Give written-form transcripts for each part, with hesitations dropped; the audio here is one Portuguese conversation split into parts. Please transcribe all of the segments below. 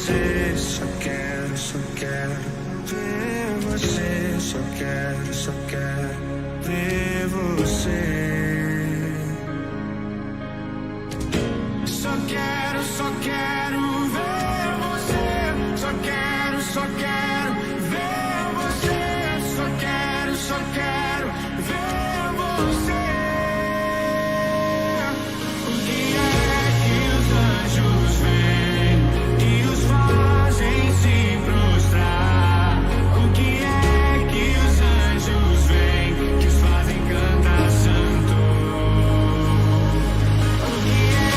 você, só quero ver você, só quero ver você. Só quero ver você, só quero ver você, só quero ver você. O que é que os anjos vêm e os fazem se prostrar? O que é que os anjos vêm que os fazem cantar santo? O que é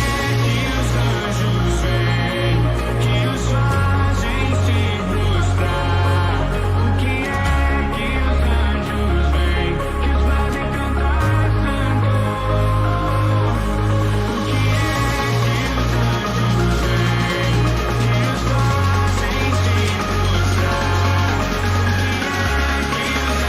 que os anjos vêm que os fazem se prostrar? O que é que os anjos vêm que os fazem cantar santo? O que é que os anjos vêm que os fazem se prostrar? O que é que os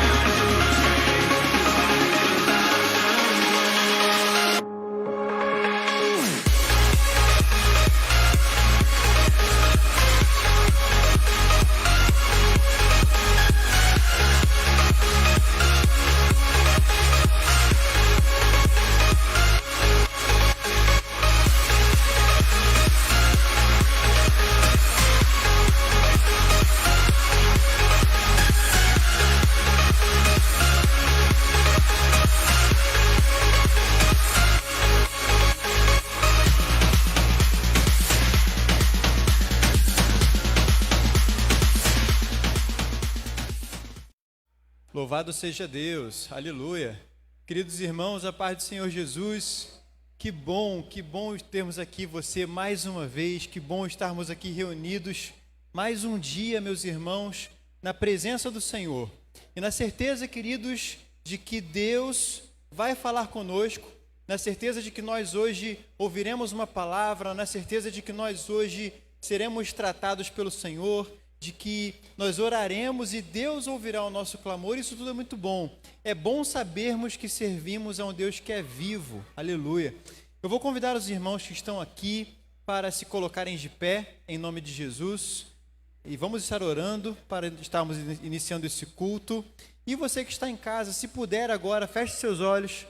Louvado seja Deus, aleluia. Queridos irmãos, a paz do Senhor Jesus, que bom termos aqui você mais uma vez, que bom estarmos aqui reunidos mais um dia, meus irmãos, na presença do Senhor. E na certeza, queridos, de que Deus vai falar conosco, na certeza de que nós hoje ouviremos uma palavra, na certeza de que nós hoje seremos tratados pelo Senhor, de que nós oraremos e Deus ouvirá o nosso clamor. Isso tudo é muito bom. É bom sabermos que servimos a um Deus que é vivo. Aleluia. Eu vou convidar os irmãos que estão aqui para se colocarem de pé, em nome de Jesus. E vamos estar orando para estarmos iniciando esse culto. E você que está em casa, se puder agora, feche seus olhos,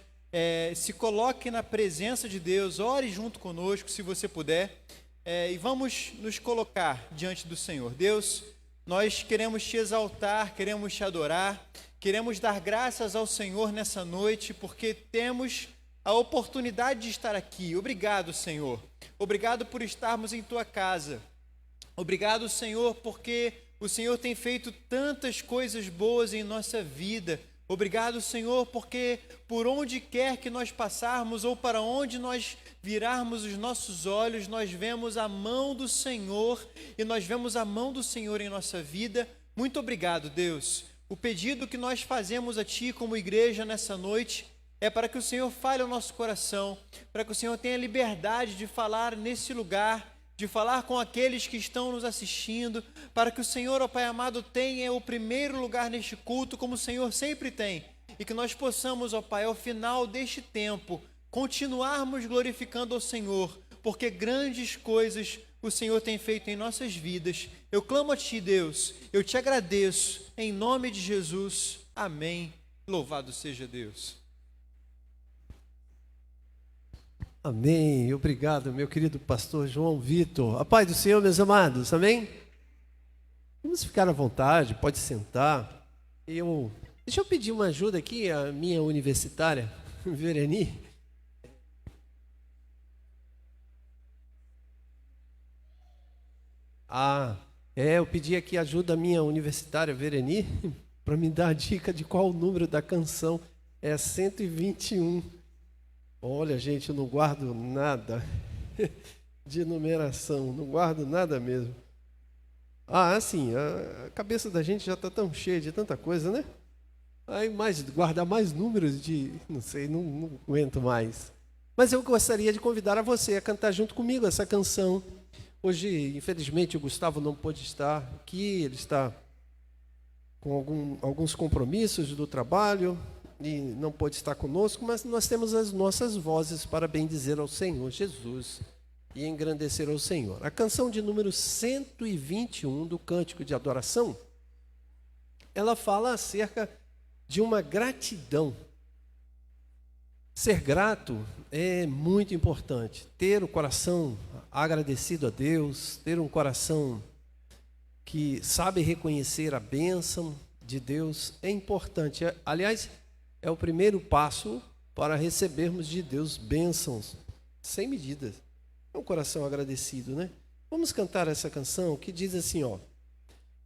se coloque na presença de Deus, ore junto conosco, se você puder. E vamos nos colocar diante do Senhor. Deus, nós queremos te exaltar, queremos te adorar, queremos dar graças ao Senhor nessa noite, porque temos a oportunidade de estar aqui. Obrigado, Senhor. Obrigado por estarmos em tua casa. Obrigado, Senhor, porque o Senhor tem feito tantas coisas boas em nossa vida. Obrigado, Senhor, porque por onde quer que nós passarmos ou para onde nós virarmos os nossos olhos, nós vemos a mão do Senhor e nós vemos a mão do Senhor em nossa vida. Muito obrigado, Deus. O pedido que nós fazemos a Ti como igreja nessa noite é para que o Senhor fale ao nosso coração, para que o Senhor tenha liberdade de falar nesse lugar, de falar com aqueles que estão nos assistindo, para que o Senhor, ó Pai amado, tenha o primeiro lugar neste culto, como o Senhor sempre tem, e que nós possamos, ó Pai, ao final deste tempo, continuarmos glorificando ao Senhor, porque grandes coisas o Senhor tem feito em nossas vidas. Eu clamo a Ti, Deus, eu Te agradeço, em nome de Jesus, amém. Louvado seja Deus. Amém, obrigado, meu querido pastor João Vitor. A paz do Senhor, meus amados, amém? Vamos ficar à vontade, pode sentar. Deixa eu pedir uma ajuda aqui, a minha universitária, Vereni. Eu pedi aqui ajuda à minha universitária, Vereni, para me dar a dica de qual o número da canção. É 121. Olha, gente, eu não guardo nada de numeração, não guardo nada mesmo. Assim, a cabeça da gente já está tão cheia de tanta coisa, né? Aí guardar mais números não sei, não aguento mais. Mas eu gostaria de convidar a você a cantar junto comigo essa canção. Hoje, infelizmente, o Gustavo não pôde estar aqui, ele está com alguns compromissos do trabalho e não pôde estar conosco, mas nós temos as nossas vozes para bendizer ao Senhor Jesus. e engrandecer ao Senhor. A canção de número 121 do Cântico de Adoração, ela fala acerca de uma gratidão. Ser grato é muito importante. Ter o coração agradecido a Deus, ter um coração que sabe reconhecer a bênção de Deus é importante. Aliás, é o primeiro passo para recebermos de Deus bênçãos sem medidas. É um coração agradecido, né? Vamos cantar essa canção que diz assim, ó.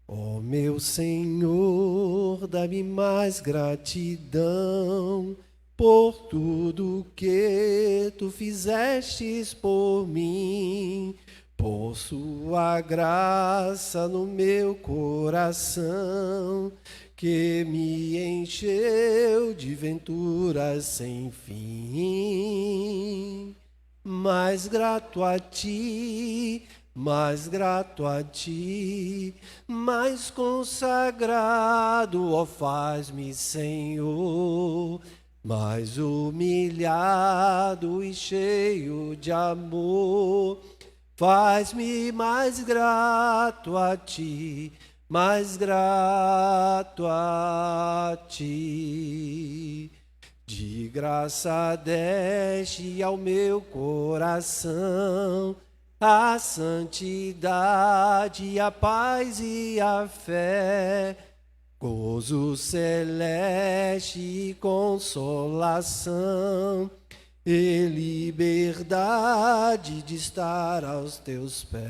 Ó meu Senhor, dá-me mais gratidão por tudo que tu fizestes por mim, por sua graça no meu coração, que me encheu de venturas sem fim. Mais grato a ti, mais grato a ti, mais consagrado, ó faz-me, Senhor, mais humilhado e cheio de amor. Faz-me mais grato a ti, mais grato a ti. De graça deste ao meu coração a santidade, a paz e a fé, gozo celeste e consolação, e liberdade de estar aos teus pés.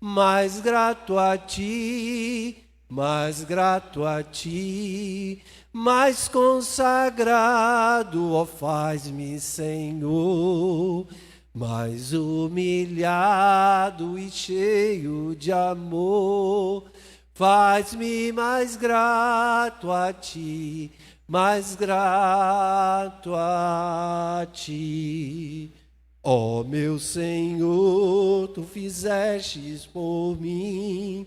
Mais grato a ti, mais grato a ti, mais consagrado, ó faz-me, Senhor, mais humilhado e cheio de amor. Faz-me mais grato a ti, mais grato a ti. Ó meu Senhor, tu fizestes por mim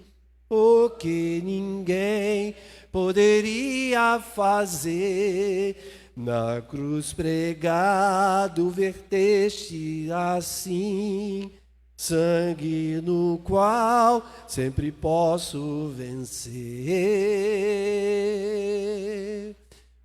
o que ninguém poderia fazer. Na cruz pregado verteste assim sangue no qual sempre posso vencer.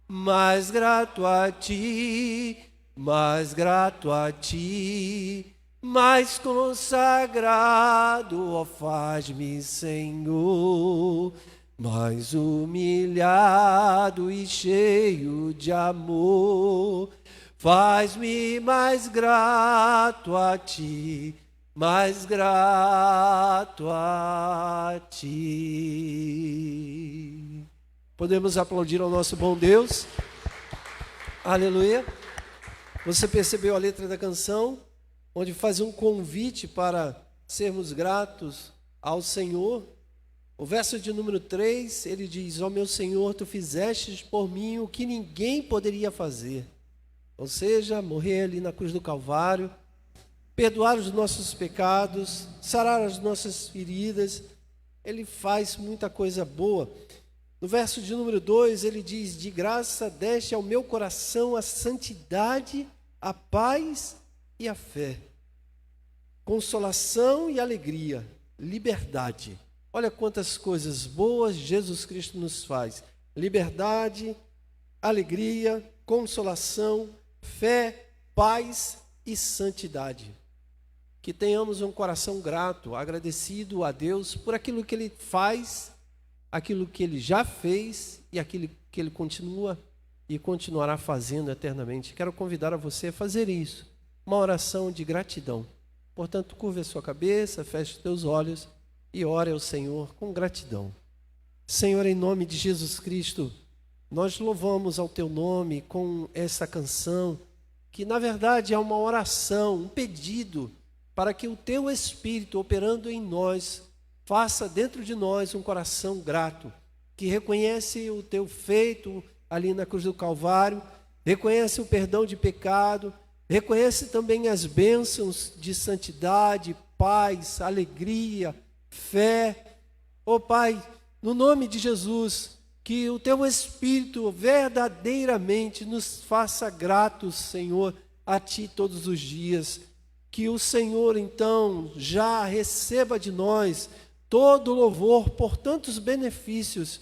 Mais grato a ti, mais grato a ti, mais consagrado, ó faz-me, Senhor, mais humilhado e cheio de amor. Faz-me mais grato a ti, mais grato a ti. Podemos aplaudir ao nosso bom Deus. Aleluia. Você percebeu a letra da canção, onde faz um convite para sermos gratos ao Senhor. O verso de número 3, ele diz: ó meu Senhor, tu fizestes por mim o que ninguém poderia fazer. Ou seja, morrer ali na cruz do Calvário, perdoar os nossos pecados, sarar as nossas feridas. Ele faz muita coisa boa. No verso de número 2, ele diz: de graça deste ao meu coração a santidade, a paz e a fé, consolação e alegria, liberdade. Olha quantas coisas boas Jesus Cristo nos faz. Liberdade, alegria, consolação, fé, paz e santidade. Que tenhamos um coração grato, agradecido a Deus por aquilo que Ele faz, aquilo que Ele já fez e aquilo que Ele continua e continuará fazendo eternamente. Quero convidar a você a fazer isso, uma oração de gratidão. Portanto, curva a sua cabeça, feche os teus olhos e ore ao Senhor com gratidão. Senhor, em nome de Jesus Cristo, nós louvamos ao Teu nome com essa canção, que na verdade é uma oração, um pedido, para que o Teu Espírito operando em nós, faça dentro de nós um coração grato, que reconhece o Teu feito ali na cruz do Calvário, reconhece o perdão de pecado, reconhece também as bênçãos de santidade, paz, alegria, fé. Ó Pai, no nome de Jesus, que o Teu Espírito verdadeiramente nos faça gratos, Senhor, a Ti todos os dias. Que o Senhor, então, já receba de nós todo o louvor por tantos benefícios.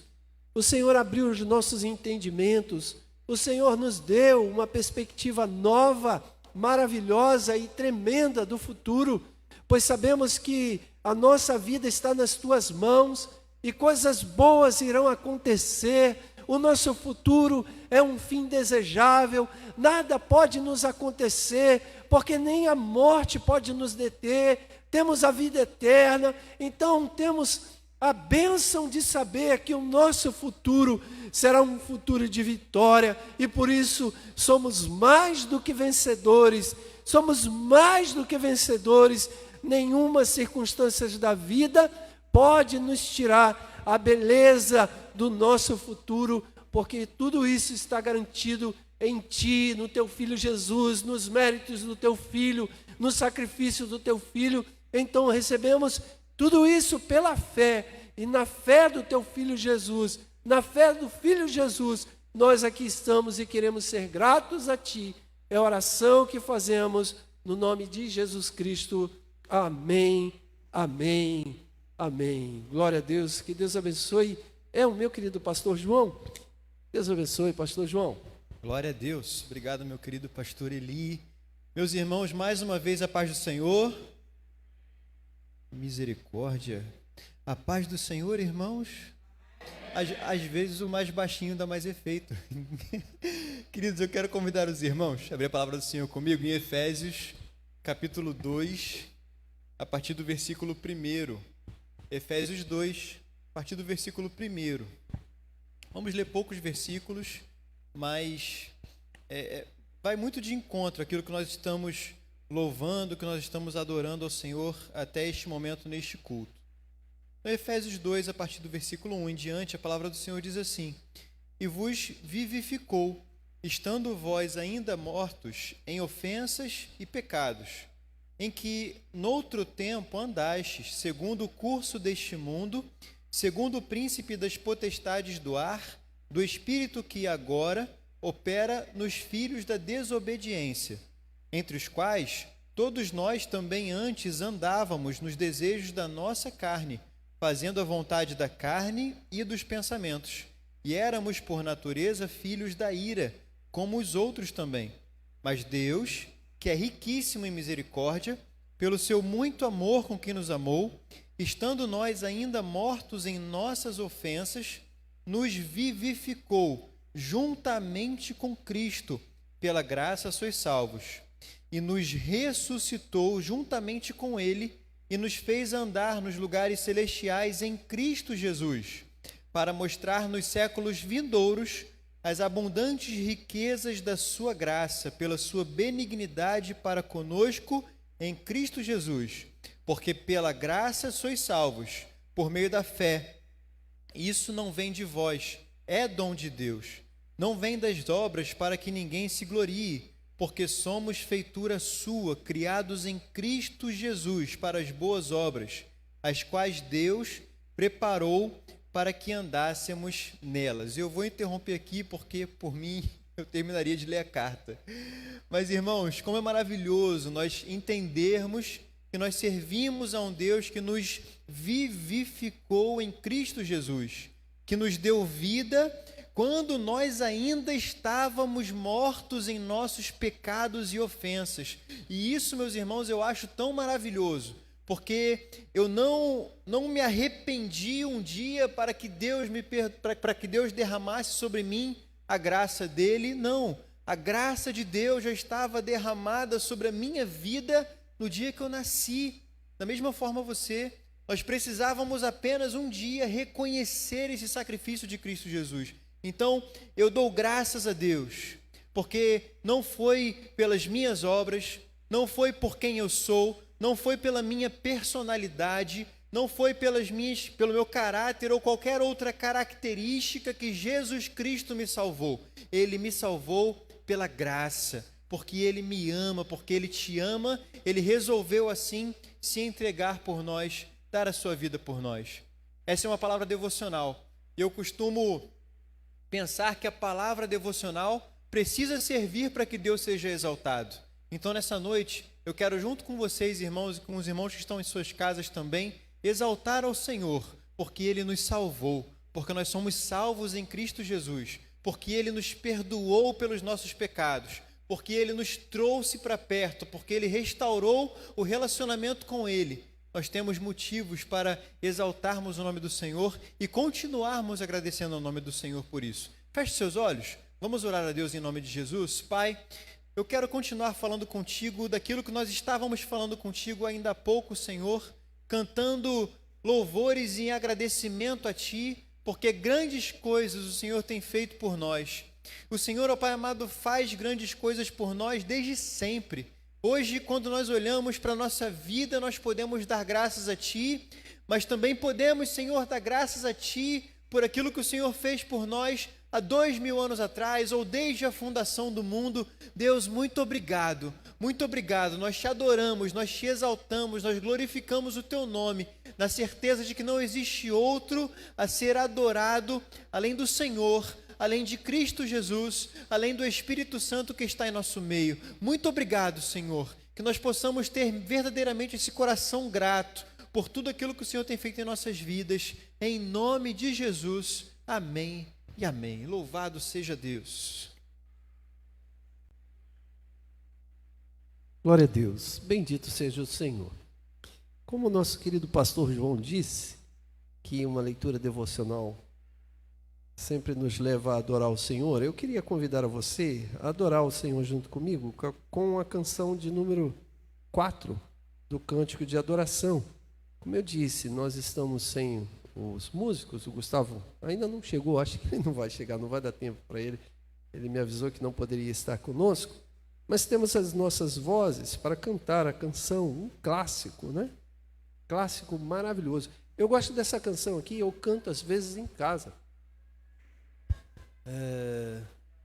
O Senhor abriu os nossos entendimentos, o Senhor nos deu uma perspectiva nova, maravilhosa e tremenda do futuro, pois sabemos que a nossa vida está nas Tuas mãos e coisas boas irão acontecer. O nosso futuro é um fim desejável, nada pode nos acontecer, porque nem a morte pode nos deter, temos a vida eterna, então temos a bênção de saber que o nosso futuro será um futuro de vitória, e por isso somos mais do que vencedores, nenhuma circunstância da vida pode nos tirar a beleza do nosso futuro, porque tudo isso está garantido em Ti, no Teu Filho Jesus, nos méritos do Teu Filho, no sacrifício do Teu Filho. Então recebemos tudo isso pela fé, e na fé do Teu Filho Jesus, na fé do Filho Jesus, nós aqui estamos e queremos ser gratos a Ti. É a oração que fazemos no nome de Jesus Cristo. Amém, amém, amém. Glória a Deus, que Deus abençoe. É o meu querido pastor João. Deus abençoe, pastor João. Glória a Deus. Obrigado, meu querido pastor Eli. Meus irmãos, mais uma vez a paz do Senhor. Misericórdia. A paz do Senhor, irmãos. Às vezes o mais baixinho dá mais efeito. Queridos, eu quero convidar os irmãos a abrir a palavra do Senhor comigo em Efésios, capítulo 2, a partir do versículo 1. Efésios 2, a partir do versículo 1. Vamos ler poucos versículos, mas vai muito de encontro àquilo que nós estamos louvando, que nós estamos adorando ao Senhor até este momento, neste culto. No Efésios 2, a partir do versículo 1 em diante, a palavra do Senhor diz assim: E vos vivificou, estando vós ainda mortos em ofensas e pecados, em que noutro tempo andastes, segundo o curso deste mundo, segundo o príncipe das potestades do ar, do espírito que agora opera nos filhos da desobediência, entre os quais todos nós também antes andávamos nos desejos da nossa carne, fazendo a vontade da carne e dos pensamentos, e éramos por natureza filhos da ira, como os outros também. Mas Deus, que é riquíssimo em misericórdia, pelo seu muito amor com que nos amou, estando nós ainda mortos em nossas ofensas, nos vivificou juntamente com Cristo, pela graça sois salvos, e nos ressuscitou juntamente com Ele, e nos fez andar nos lugares celestiais em Cristo Jesus, para mostrar nos séculos vindouros as abundantes riquezas da sua graça, pela sua benignidade para conosco em Cristo Jesus. Porque pela graça sois salvos, por meio da fé. Isso não vem de vós, é dom de Deus. Não vem das obras para que ninguém se glorie, porque somos feitura sua, criados em Cristo Jesus para as boas obras, as quais Deus preparou para que andássemos nelas. Eu vou interromper aqui porque, por mim, eu terminaria de ler a carta. Mas, irmãos, como é maravilhoso nós entendermos que nós servimos a um Deus que nos vivificou em Cristo Jesus, que nos deu vida quando nós ainda estávamos mortos em nossos pecados e ofensas. E isso, meus irmãos, eu acho tão maravilhoso, porque eu não me arrependi um dia para que Deus derramasse sobre mim a graça dele. Não, a graça de Deus já estava derramada sobre a minha vida no dia que eu nasci. Da mesma forma nós precisávamos apenas um dia reconhecer esse sacrifício de Cristo Jesus. Então, eu dou graças a Deus, porque não foi pelas minhas obras, não foi por quem eu sou, não foi pela minha personalidade, não foi pelo meu caráter ou qualquer outra característica que Jesus Cristo me salvou. Ele me salvou pela graça, porque Ele me ama, porque Ele te ama. Ele resolveu assim se entregar por nós, dar a sua vida por nós. Essa é uma palavra devocional. Eu costumo pensar que a palavra devocional precisa servir para que Deus seja exaltado. Então, nessa noite, eu quero, junto com vocês, irmãos, e com os irmãos que estão em suas casas também, exaltar ao Senhor, porque Ele nos salvou, porque nós somos salvos em Cristo Jesus, porque Ele nos perdoou pelos nossos pecados, porque Ele nos trouxe para perto, porque Ele restaurou o relacionamento com Ele. Nós temos motivos para exaltarmos o nome do Senhor e continuarmos agradecendo ao nome do Senhor por isso. Feche seus olhos, vamos orar a Deus em nome de Jesus. Pai, eu quero continuar falando contigo daquilo que nós estávamos falando contigo ainda há pouco, Senhor, cantando louvores em agradecimento a Ti, porque grandes coisas o Senhor tem feito por nós. O Senhor, ó Pai amado, faz grandes coisas por nós desde sempre. Hoje, quando nós olhamos para a nossa vida, nós podemos dar graças a Ti, mas também podemos, Senhor, dar graças a Ti por aquilo que o Senhor fez por nós há 2000 anos atrás, ou desde a fundação do mundo. Deus, muito obrigado, nós Te adoramos, nós Te exaltamos, nós glorificamos o Teu nome, na certeza de que não existe outro a ser adorado além do Senhor, além de Cristo Jesus, além do Espírito Santo que está em nosso meio. Muito obrigado, Senhor, que nós possamos ter verdadeiramente esse coração grato por tudo aquilo que o Senhor tem feito em nossas vidas, em nome de Jesus, amém e amém. Louvado seja Deus. Glória a Deus, bendito seja o Senhor. Como o nosso querido pastor João disse, que uma leitura devocional sempre nos leva a adorar o Senhor, eu queria convidar a você a adorar o Senhor junto comigo com a canção de número 4 do Cântico de Adoração. Como eu disse, nós estamos sem os músicos, o Gustavo ainda não chegou, acho que ele não vai chegar, não vai dar tempo para ele. Ele me avisou que não poderia estar conosco, mas temos as nossas vozes para cantar a canção, um clássico, né? Clássico maravilhoso. Eu gosto dessa canção aqui, eu canto às vezes em casa.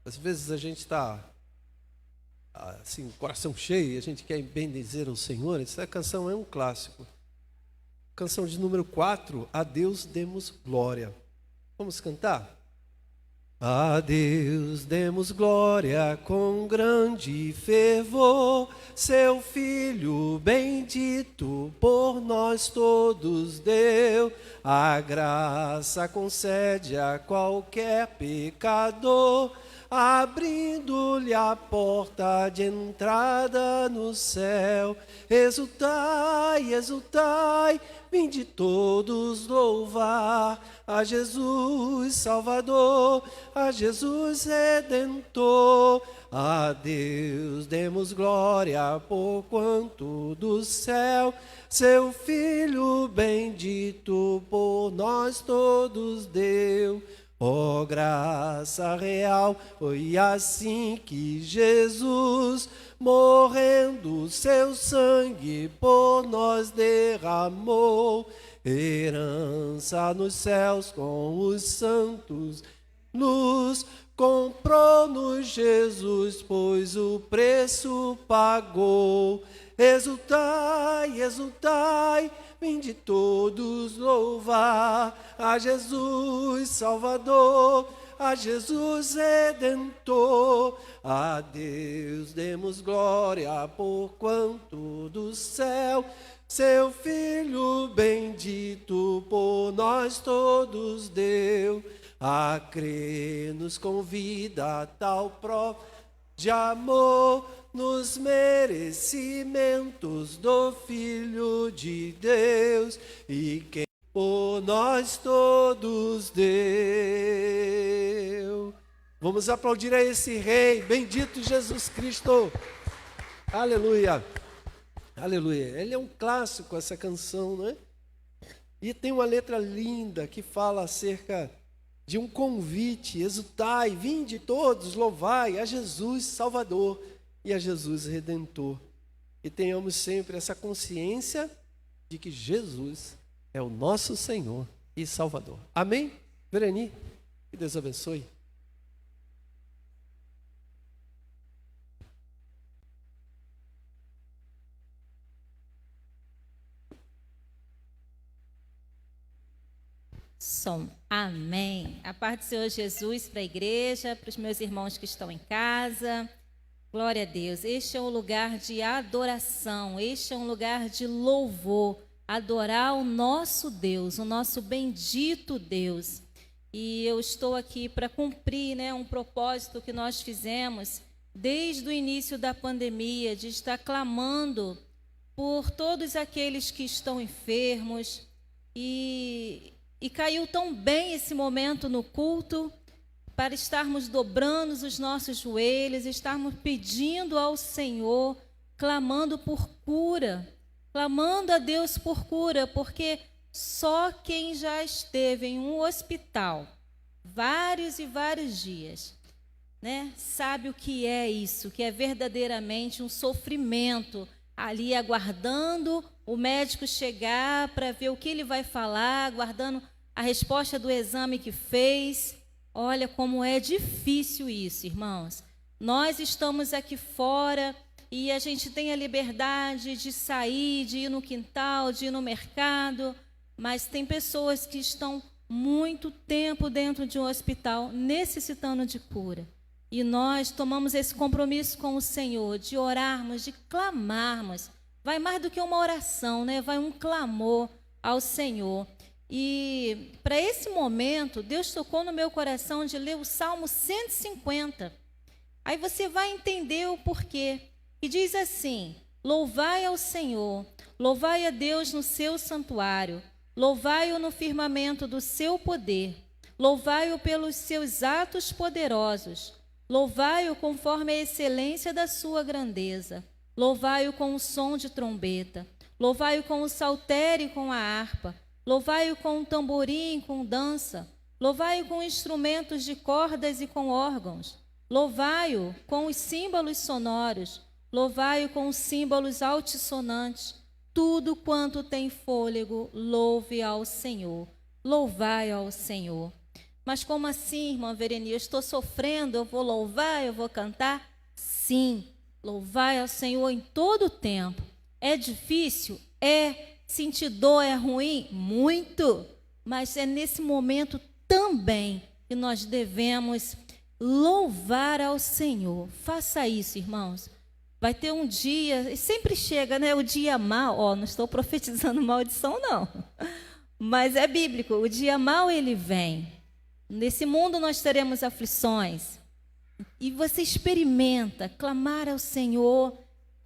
Às vezes a gente está assim, coração cheio, e a gente quer bendizer o Senhor. Essa canção é um clássico. Canção de número 4, A Deus demos glória. Vamos cantar? A Deus demos glória com grande fervor, seu Filho bendito por nós todos deu. A graça concede a qualquer pecador, abrindo-lhe a porta de entrada no céu. Exultai, exultai, vinde todos louvar a Jesus Salvador, a Jesus Redentor. A Deus demos glória, porquanto do céu seu Filho bendito por nós todos deu. Ó graça real, foi assim que Jesus, morrendo seu sangue por nós derramou. Herança nos céus com os santos, nos comprou-nos Jesus, pois o preço pagou. Exultai, exultai, vinde todos louvar a Jesus Salvador, a Jesus Redentor. A Deus demos glória, porquanto do céu seu Filho bendito por nós todos deu. A crer nos convida a tal prova de amor, nos merecimentos do Filho de Deus, e quem por nós todos deu. Vamos aplaudir a esse Rei, bendito Jesus Cristo. Aleluia, aleluia. Ele é um clássico, essa canção, né? E tem uma letra linda que fala acerca de um convite: exultai, vinde todos, louvai a Jesus Salvador e a Jesus Redentor. E tenhamos sempre essa consciência de que Jesus é o nosso Senhor e Salvador. Amém? Vereni, que Deus abençoe. Som. Amém. A paz do Senhor Jesus para a igreja, para os meus irmãos que estão em casa. Glória a Deus. Este é um lugar de adoração, este é um lugar de louvor, adorar o nosso Deus, o nosso bendito Deus. E eu estou aqui para cumprir, um propósito que nós fizemos desde o início da pandemia, de estar clamando por todos aqueles que estão enfermos. E caiu tão bem esse momento no culto, para estarmos dobrando os nossos joelhos, estarmos pedindo ao Senhor, clamando por cura, clamando a Deus por cura, porque só quem já esteve em um hospital vários e vários dias, sabe o que é isso, que é verdadeiramente um sofrimento, ali aguardando o médico chegar para ver o que ele vai falar, aguardando a resposta do exame que fez. Olha como é difícil isso, irmãos. Nós estamos aqui fora e a gente tem a liberdade de sair, de ir no quintal, de ir no mercado, mas tem pessoas que estão muito tempo dentro de um hospital necessitando de cura. E nós tomamos esse compromisso com o Senhor de orarmos, de clamarmos. Vai mais do que uma oração, vai um clamor ao Senhor. E para esse momento, Deus tocou no meu coração de ler o Salmo 150. Aí você vai entender o porquê. E diz assim: louvai ao Senhor, louvai a Deus no seu santuário, louvai-o no firmamento do seu poder, louvai-o pelos seus atos poderosos, louvai-o conforme a excelência da sua grandeza, louvai-o com o som de trombeta, louvai-o com o saltério e com a harpa, louvai-o com o tamborim e com dança, louvai-o com instrumentos de cordas e com órgãos, louvai-o com os símbolos sonoros, louvai-o com os símbolos altissonantes. Tudo quanto tem fôlego, louve ao Senhor, louvai ao Senhor. Mas como assim, irmã Vereni? Eu estou sofrendo, eu vou louvar, eu vou cantar? Sim, louvai ao Senhor em todo o tempo. É difícil? É. Sentir dor é ruim? Muito. Mas é nesse momento também que nós devemos louvar ao Senhor. Faça isso, irmãos. Vai ter um dia, e sempre chega, o dia mau. Não estou profetizando maldição, não. Mas é bíblico, o dia mau ele vem. Nesse mundo nós teremos aflições. E você experimenta clamar ao Senhor,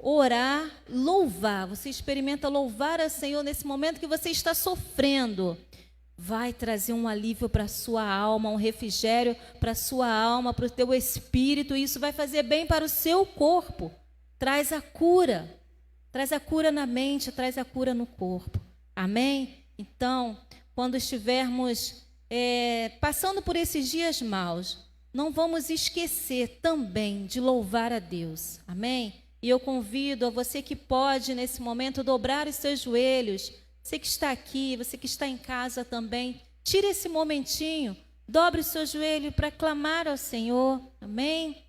orar, louvar. Você experimenta louvar ao Senhor nesse momento que você está sofrendo. Vai trazer um alívio para a sua alma, um refrigério para a sua alma, para o teu espírito. E isso vai fazer bem para o seu corpo. Traz a cura na mente, traz a cura no corpo. Amém? Então, quando estivermos passando por esses dias maus, não vamos esquecer também de louvar a Deus. Amém? E eu convido a você que pode, nesse momento, dobrar os seus joelhos. Você que está aqui, você que está em casa também, tire esse momentinho, dobre o seu joelho para clamar ao Senhor. Amém?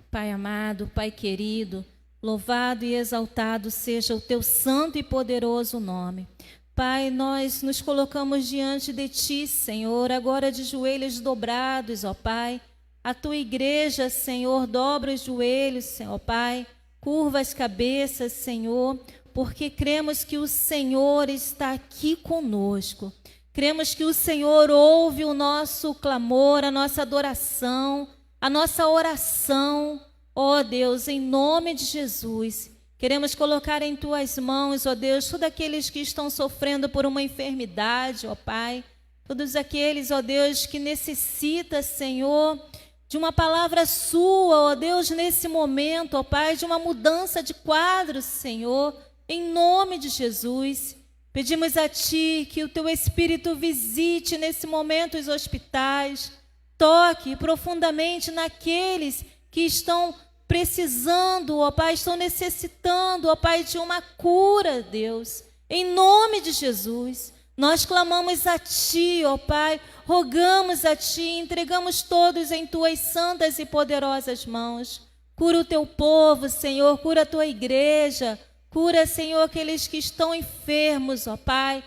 Pai amado, Pai querido, louvado e exaltado seja o teu santo e poderoso nome. Pai, nós nos colocamos diante de ti, Senhor, agora de joelhos dobrados, ó Pai. A tua igreja, Senhor, dobra os joelhos, Senhor, Pai, curva as cabeças, Senhor, porque cremos que o Senhor está aqui conosco. Cremos que o Senhor ouve o nosso clamor, a nossa adoração, a nossa oração. Ó Deus, em nome de Jesus, queremos colocar em tuas mãos, ó Deus, todos aqueles que estão sofrendo por uma enfermidade, ó Pai, todos aqueles, ó Deus, que necessitam, Senhor, de uma palavra sua, ó Deus, nesse momento, ó Pai, de uma mudança de quadro, Senhor, em nome de Jesus. Pedimos a Ti que o Teu Espírito visite nesse momento os hospitais, toque profundamente naqueles que estão precisando, ó Pai, estão necessitando, ó Pai, de uma cura, Deus. Em nome de Jesus, nós clamamos a Ti, ó Pai, rogamos a Ti, entregamos todos em Tuas santas e poderosas mãos. Cura o Teu povo, Senhor, cura a Tua igreja, cura, Senhor, aqueles que estão enfermos, ó Pai.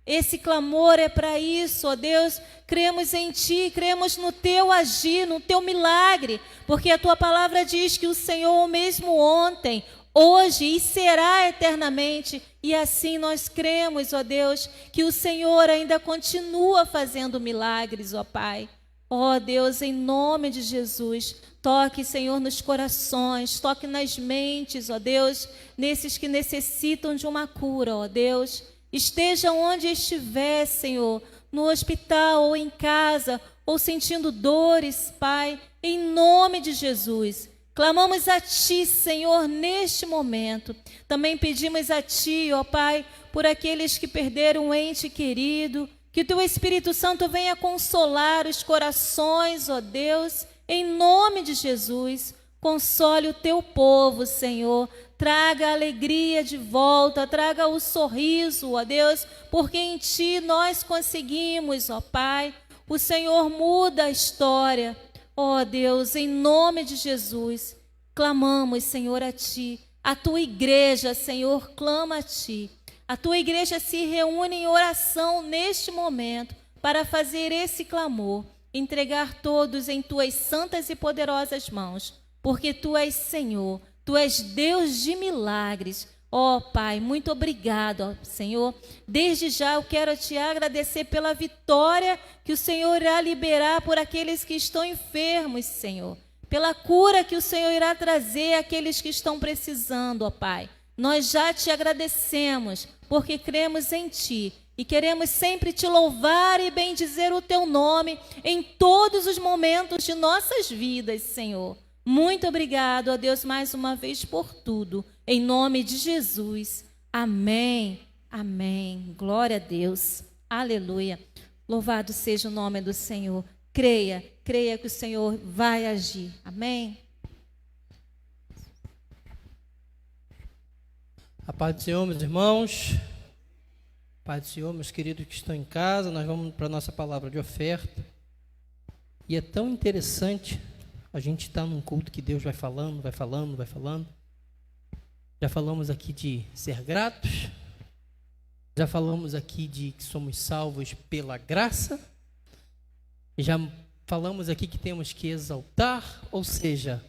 Esse clamor é para isso, ó Deus. Cremos em Ti, cremos no Teu agir, no Teu milagre, porque a Tua palavra diz que o Senhor o mesmo ontem, hoje e será eternamente. E assim nós cremos, ó Deus, que o Senhor ainda continua fazendo milagres, ó Pai. Ó Deus, em nome de Jesus, toque, Senhor, nos corações, toque nas mentes, ó Deus, nesses que necessitam de uma cura, ó Deus. Esteja onde estiver, Senhor, no hospital ou em casa, ou sentindo dores, Pai, em nome de Jesus. Clamamos a Ti, Senhor, neste momento. Também pedimos a Ti, ó Pai, por aqueles que perderam um ente querido, que o Teu Espírito Santo venha consolar os corações, ó Deus, em nome de Jesus. Console o Teu povo, Senhor. Traga a alegria de volta, traga o sorriso, ó Deus, porque em Ti nós conseguimos, ó Pai. O Senhor muda a história. Ó Deus, em nome de Jesus, clamamos, Senhor, a Ti. A Tua igreja, Senhor, clama a Ti. A Tua igreja se reúne em oração neste momento para fazer esse clamor, entregar todos em Tuas santas e poderosas mãos, porque Tu és Senhor, Tu és Deus de milagres. Ó Pai, muito obrigado, ó Senhor. Desde já eu quero Te agradecer pela vitória que o Senhor irá liberar por aqueles que estão enfermos, Senhor. Pela cura que o Senhor irá trazer àqueles que estão precisando, ó Pai. Nós já Te agradecemos, porque cremos em Ti e queremos sempre Te louvar e bendizer o Teu nome em todos os momentos de nossas vidas, Senhor. Muito obrigado, ó Deus, mais uma vez por tudo. Em nome de Jesus. Amém. Amém. Glória a Deus. Aleluia. Louvado seja o nome do Senhor. Creia que o Senhor vai agir. Amém. A paz do Senhor, meus irmãos. A paz do Senhor, meus queridos que estão em casa. Nós vamos para a nossa palavra de oferta. E é tão interessante a gente estar num culto que Deus vai falando, vai falando, vai falando. Já falamos aqui de ser gratos. Já falamos aqui de que somos salvos pela graça. Já falamos aqui que temos que exaltar, ou seja,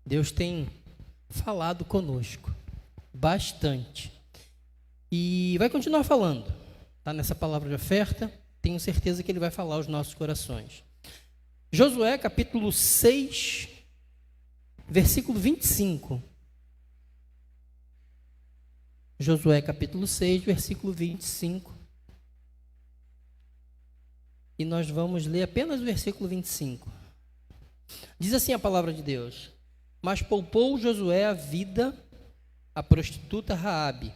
Deus tem falado conosco bastante. E vai continuar falando, tá? Nessa palavra de oferta, tenho certeza que Ele vai falar aos nossos corações. Josué, capítulo 6, versículo 25. Josué, capítulo 6, versículo 25. E nós vamos ler apenas o versículo 25. Diz assim a palavra de Deus: Mas poupou Josué a vida à prostituta Raabe,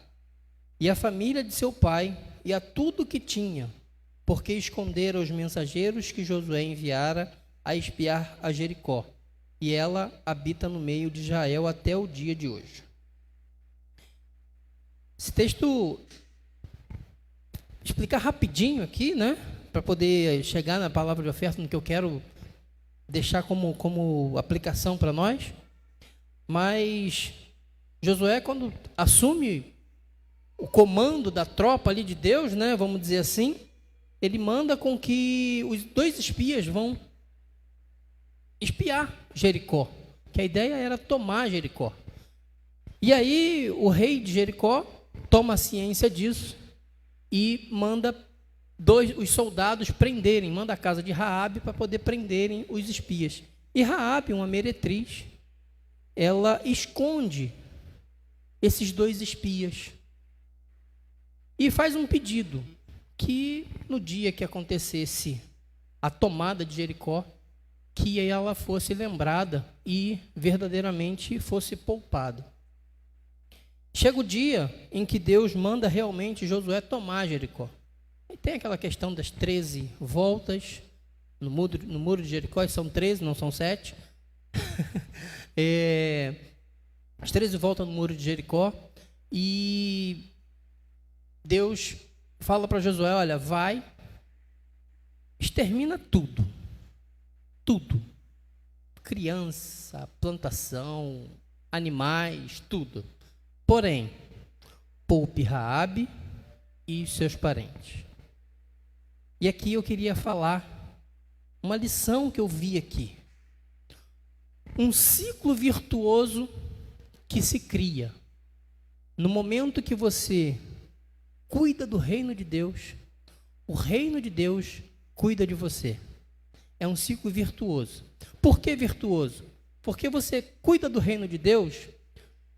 e à família de seu pai, e a tudo que tinha, porque esconderam os mensageiros que Josué enviara a espiar a Jericó, e ela habita no meio de Israel até o dia de hoje. Esse texto, explicar rapidinho aqui, né, para poder chegar na palavra de oferta, no que eu quero deixar como aplicação para nós. Mas Josué, quando assume o comando da tropa ali de Deus, né, vamos dizer assim, ele manda com que os 2 espias vão espiar Jericó, que a ideia era tomar Jericó. E aí o rei de Jericó toma ciência disso e manda os soldados prenderem, manda a casa de Raabe para poder prenderem os espias. E Raabe, uma meretriz, ela esconde esses 2 espias e faz um pedido que no dia que acontecesse a tomada de Jericó, que ela fosse lembrada e verdadeiramente fosse poupada. Chega o dia em que Deus manda realmente Josué tomar Jericó. E tem aquela questão das 13 voltas no muro de Jericó, são 13, não são 7. As 13 voltas no muro de Jericó, e Deus fala para Josué: olha, vai, extermina tudo, criança, plantação, animais, tudo. Porém, poupe Raabe e os seus parentes. E aqui eu queria falar uma lição que eu vi aqui. Um ciclo virtuoso que se cria no momento que você cuida do reino de Deus, o reino de Deus cuida de você. É um ciclo virtuoso. Por que virtuoso? Porque você cuida do reino de Deus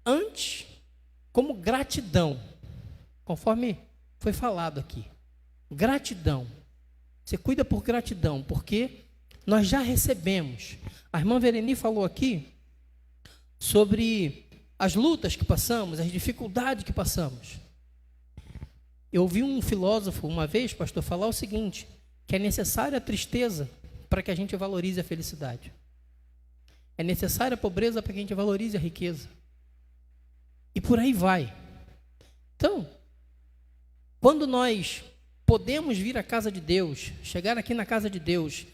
antes como gratidão, conforme foi falado aqui. Gratidão. Você cuida por gratidão, porque nós já recebemos. A irmã Vereni falou aqui sobre as lutas que passamos, as dificuldades que passamos. Eu ouvi um filósofo uma vez, pastor, falar o seguinte, que é necessária a tristeza para que a gente valorize a felicidade. É necessária a pobreza para que a gente valorize a riqueza. E por aí vai. Então, quando nós podemos vir à casa de Deus, chegar aqui na casa de Deus,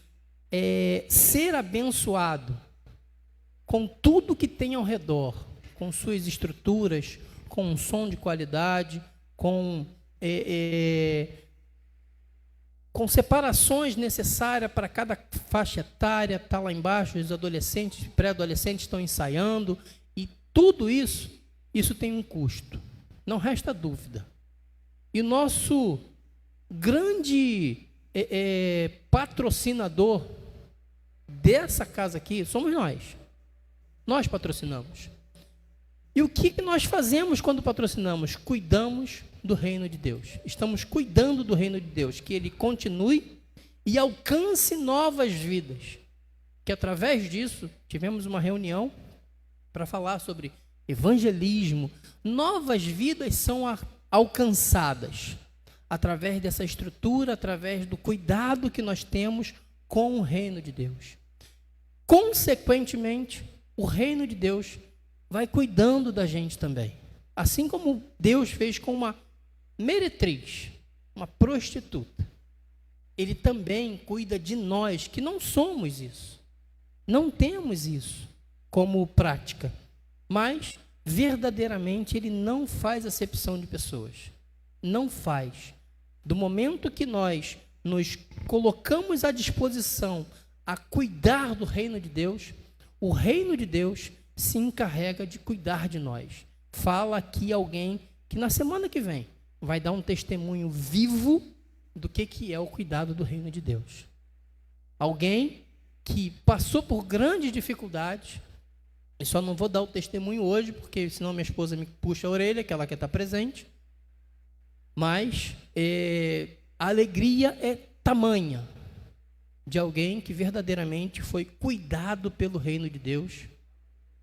ser abençoado com tudo que tem ao redor, com suas estruturas, com um som de qualidade, com separações necessárias para cada faixa etária, está lá embaixo, os adolescentes, pré-adolescentes estão ensaiando, e tudo isso tem um custo, não resta dúvida. E o nosso grande patrocinador dessa casa aqui somos nós. Nós patrocinamos. E o que nós fazemos quando patrocinamos? Cuidamos do reino de Deus. Estamos cuidando do reino de Deus, que ele continue e alcance novas vidas. Que através disso, tivemos uma reunião para falar sobre evangelismo. Novas vidas são alcançadas através dessa estrutura, através do cuidado que nós temos com o reino de Deus. Consequentemente, o reino de Deus vai cuidando da gente também. Assim como Deus fez com uma meretriz, uma prostituta. Ele também cuida de nós, que não somos isso. Não temos isso como prática. Mas, verdadeiramente, ele não faz acepção de pessoas. Não faz. Do momento que nós nos colocamos à disposição a cuidar do reino de Deus, o reino de Deus se encarrega de cuidar de nós. Fala aqui alguém que na semana que vem vai dar um testemunho vivo do que é o cuidado do reino de Deus. Alguém que passou por grandes dificuldades, e só não vou dar o testemunho hoje, porque senão minha esposa me puxa a orelha, que ela quer estar presente, mas a alegria é tamanha de alguém que verdadeiramente foi cuidado pelo reino de Deus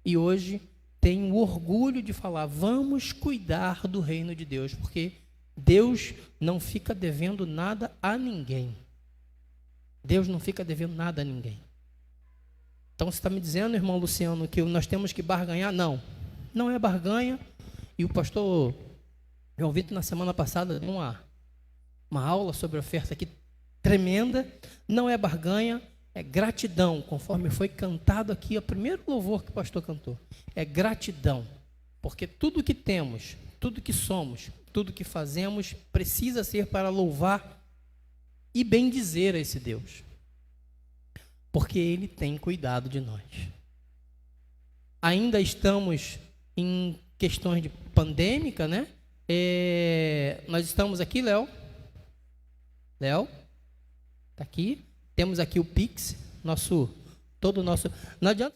e hoje tem o orgulho de falar, vamos cuidar do reino de Deus, porque Deus não fica devendo nada a ninguém. Deus não fica devendo nada a ninguém. Então você está me dizendo, irmão Luciano, que nós temos que barganhar? Não, não é barganha. E o pastor João Vitor, na semana passada, deu uma aula sobre oferta aqui tremenda. Não é barganha, é gratidão, conforme foi cantado aqui, o primeiro louvor que o pastor cantou. É gratidão, porque tudo que temos, tudo que somos, tudo que fazemos, precisa ser para louvar e bendizer a esse Deus. Porque Ele tem cuidado de nós. Ainda estamos em questões de pandêmica, né? Nós estamos aqui, Léo. Léo, está aqui. Temos aqui o Pix, todo o nosso... Não adianta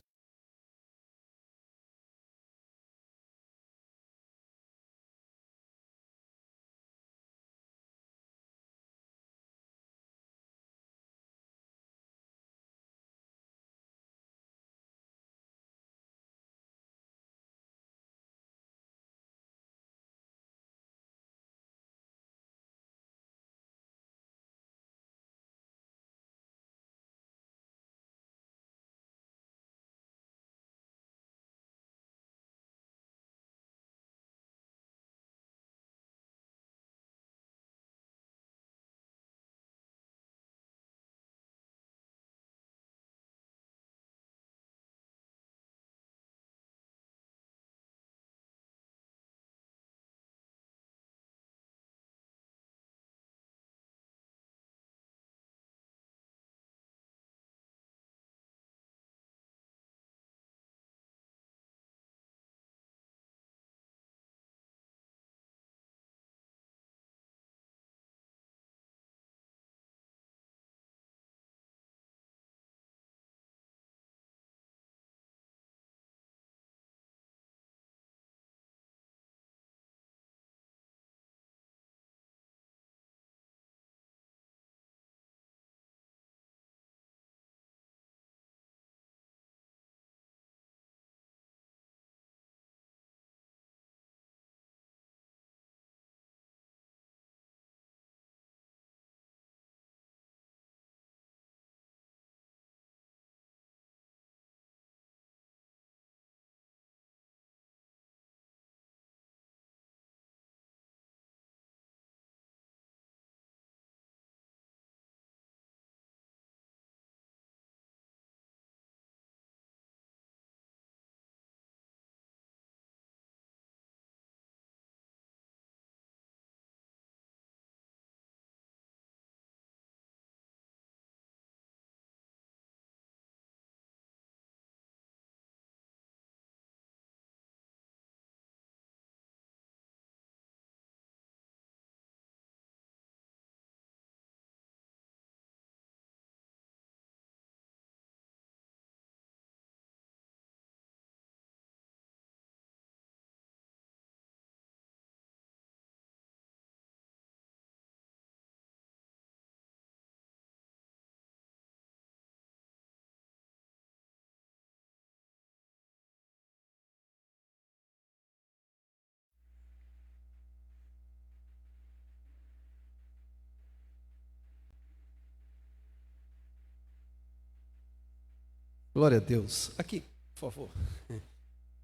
Glória a Deus. Aqui, por favor.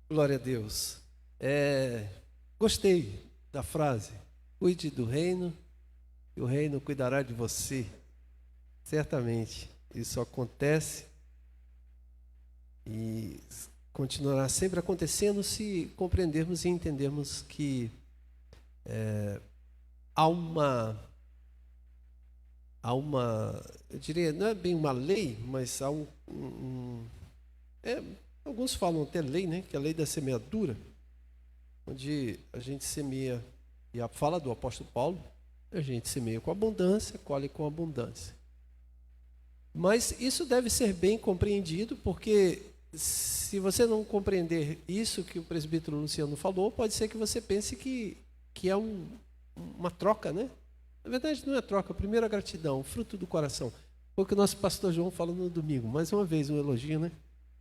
Glória a Deus. Gostei da frase. Cuide do reino e o reino cuidará de você. Certamente isso acontece e continuará sempre acontecendo se compreendermos e entendermos que há uma, eu diria, não é bem uma lei, mas há alguns falam até lei, né? Que é a lei da semeadura, onde a gente semeia, e a fala do apóstolo Paulo, a gente semeia com abundância, colhe com abundância. Mas isso deve ser bem compreendido, porque se você não compreender isso que o presbítero Luciano falou, pode ser que você pense que é uma troca, né? Na verdade não é troca, primeiro a gratidão, fruto do coração. Foi o que o nosso pastor João falou no domingo, mais uma vez um elogio, né?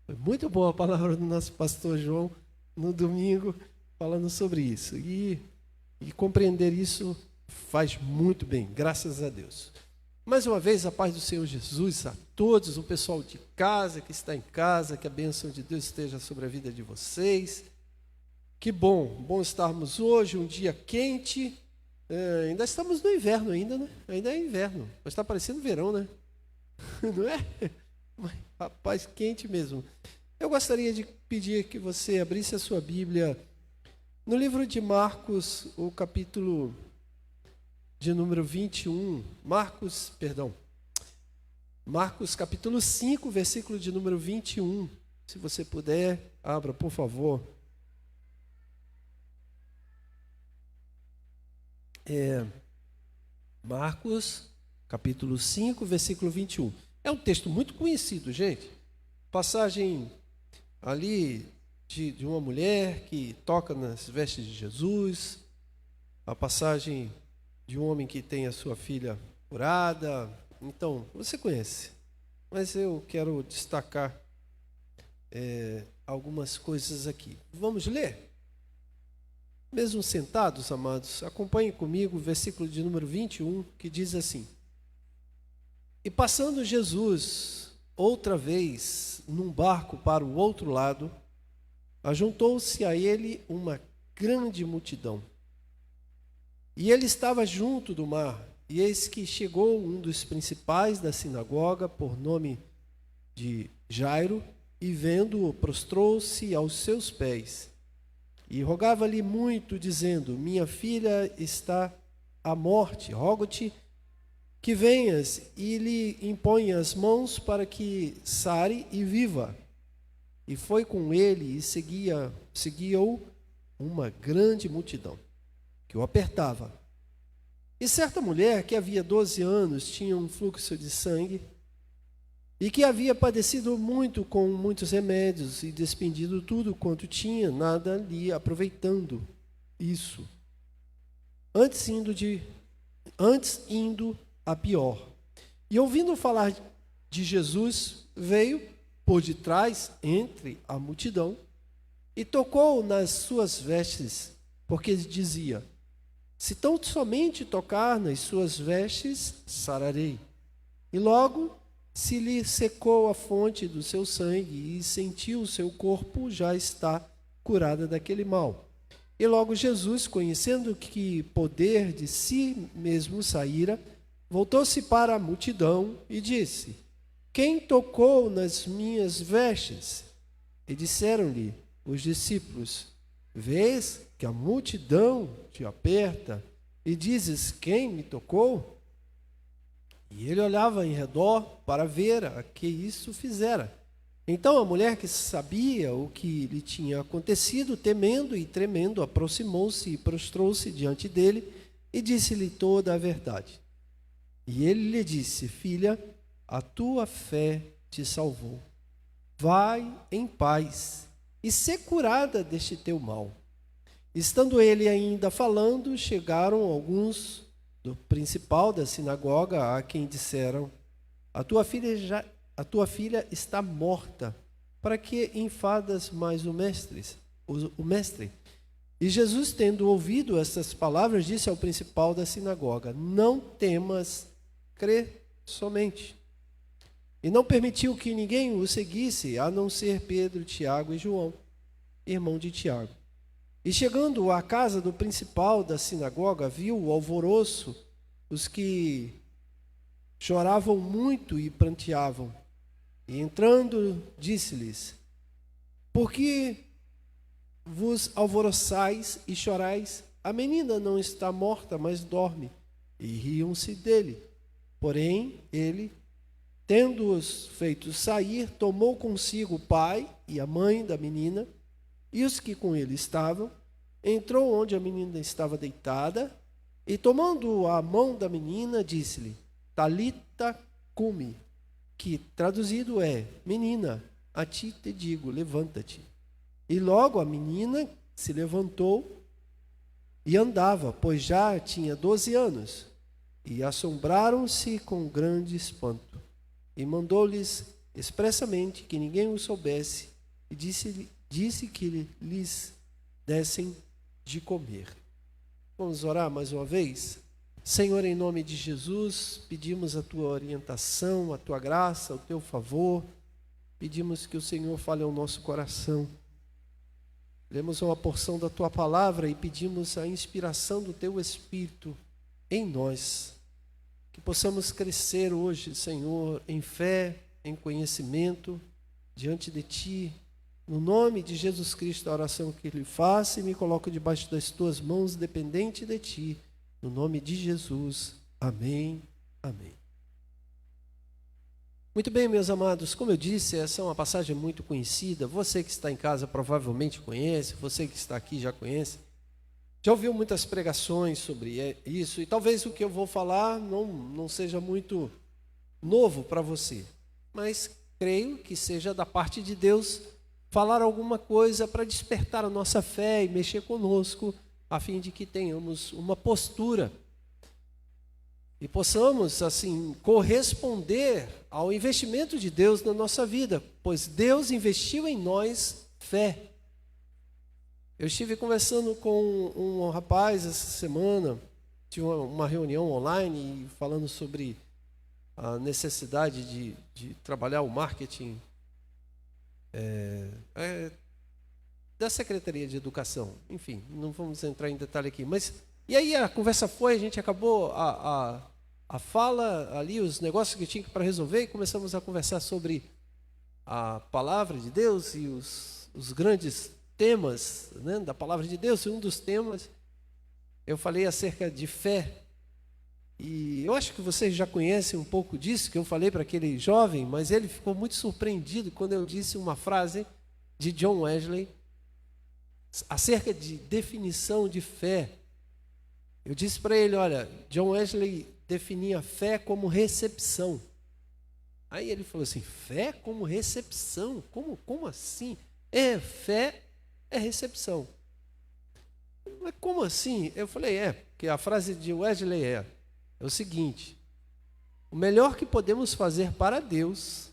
Foi muito boa a palavra do nosso pastor João no domingo, falando sobre isso. E compreender isso faz muito bem, graças a Deus. Mais uma vez, a paz do Senhor Jesus a todos, o pessoal de casa, que está em casa, que a bênção de Deus esteja sobre a vida de vocês. Que bom estarmos hoje, um dia quente. Ainda estamos no inverno ainda, né? Ainda é inverno, mas está parecendo verão, né? Não é? Mas, rapaz, quente mesmo. Eu gostaria de pedir que você abrisse a sua Bíblia no livro de Marcos, o capítulo de número 21, Marcos capítulo 5, versículo de número 21. Se você puder, abra, por favor. Marcos, capítulo 5, versículo 21. É um texto muito conhecido, gente. Passagem ali de uma mulher que toca nas vestes de Jesus. A passagem de um homem que tem a sua filha curada. Então, você conhece. Mas eu quero destacar algumas coisas aqui. Vamos ler? Mesmo sentados, amados, acompanhem comigo o versículo de número 21, que diz assim: E passando Jesus outra vez num barco para o outro lado, ajuntou-se a ele uma grande multidão. E ele estava junto do mar, e eis que chegou um dos principais da sinagoga, por nome de Jairo, e vendo-o, prostrou-se aos seus pés, e rogava-lhe muito, dizendo: Minha filha está à morte, rogo-te que venhas e lhe imponha as mãos para que sare e viva. E foi com ele e seguia-o uma grande multidão, que o apertava. E certa mulher que havia 12 anos tinha um fluxo de sangue e que havia padecido muito com muitos remédios e despendido tudo quanto tinha, nada lhe aproveitando isso. Antes indo a pior. E ouvindo falar de Jesus, veio por detrás, entre a multidão, e tocou nas suas vestes, porque dizia: Se tão somente tocar nas suas vestes, sararei. E logo se lhe secou a fonte do seu sangue, e sentiu o seu corpo já está curada daquele mal. E logo Jesus, conhecendo que poder de si mesmo saíra, voltou-se para a multidão e disse: Quem tocou nas minhas vestes? E disseram-lhe os discípulos: Vês que a multidão te aperta e dizes: Quem me tocou? E ele olhava em redor para ver a que isso fizera. Então a mulher, que sabia o que lhe tinha acontecido, temendo e tremendo, aproximou-se e prostrou-se diante dele e disse-lhe toda a verdade. E ele lhe disse: Filha, a tua fé te salvou. Vai em paz e sê curada deste teu mal. Estando ele ainda falando, chegaram alguns do principal da sinagoga, a quem disseram: A tua filha está morta. Para que enfadas mais o mestre? E Jesus, tendo ouvido essas palavras, disse ao principal da sinagoga: Não temas, crê somente. e não permitiu que ninguém o seguisse, a não ser Pedro, Tiago e João, irmão de Tiago. E chegando à casa do principal da sinagoga, viu o alvoroço, os que choravam muito e pranteavam. E entrando, disse-lhes: por que vos alvoroçais e chorais? A menina não está morta, mas dorme. E riam-se dele. Porém, ele, tendo-os feito sair, tomou consigo o pai e a mãe da menina e os que com ele estavam, entrou onde a menina estava deitada, e tomando a mão da menina, disse-lhe: Talita cumi, que traduzido é: menina, a ti te digo, levanta-te. E logo a menina se levantou e andava, pois já tinha 12 anos. E assombraram-se com grande espanto. E mandou-lhes expressamente que ninguém o soubesse, e disse que lhes dessem de comer. Vamos orar mais uma vez? Senhor, em nome de Jesus, pedimos a tua orientação, a tua graça, o teu favor. Pedimos que o Senhor fale ao nosso coração. Lemos uma porção da tua palavra e pedimos a inspiração do teu Espírito em nós. Que possamos crescer hoje, Senhor, em fé, em conhecimento, diante de ti. No nome de Jesus Cristo, a oração que lhe faço e me coloco debaixo das tuas mãos, dependente de ti. No nome de Jesus. Amém. Amém. Muito bem, meus amados, como eu disse, essa é uma passagem muito conhecida. Você que está em casa provavelmente conhece, você que está aqui já conhece. Já ouviu muitas pregações sobre isso, e talvez o que eu vou falar não seja muito novo para você. Mas creio que seja da parte de Deus falar alguma coisa para despertar a nossa fé e mexer conosco, a fim de que tenhamos uma postura e possamos, assim, corresponder ao investimento de Deus na nossa vida, pois Deus investiu em nós fé. Eu estive conversando com um rapaz essa semana, tive uma reunião online falando sobre a necessidade de trabalhar o marketing da Secretaria de Educação. Enfim, não vamos entrar em detalhe aqui. Mas, e aí a conversa foi, a gente acabou a fala ali, os negócios que tinha para resolver, e começamos a conversar sobre a palavra de Deus e os grandes temas, né, da palavra de Deus. E um dos temas, eu falei acerca de fé. E eu acho que vocês já conhecem um pouco disso, que eu falei para aquele jovem, mas ele ficou muito surpreendido quando eu disse uma frase de John Wesley acerca de definição de fé. Eu disse para ele: olha, John Wesley definia fé como recepção. Aí ele falou assim: fé como recepção? Como assim? Fé é recepção. Mas como assim? Eu falei: porque a frase de Wesley é o seguinte: o melhor que podemos fazer para Deus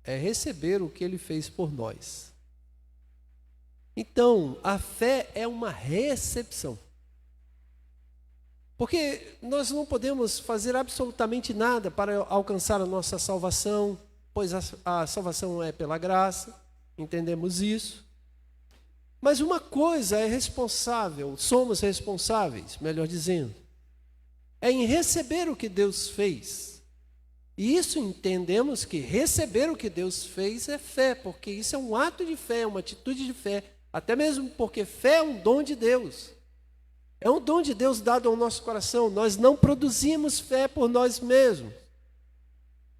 é receber o que Ele fez por nós. Então, a fé é uma recepção. Porque nós não podemos fazer absolutamente nada para alcançar a nossa salvação, pois a salvação é pela graça, entendemos isso. Mas uma coisa é responsável, somos responsáveis, melhor dizendo, é em receber o que Deus fez. E isso entendemos que receber o que Deus fez é fé, porque isso é um ato de fé, uma atitude de fé, até mesmo porque fé é um dom de Deus. É um dom de Deus dado ao nosso coração. Nós não produzimos fé por nós mesmos.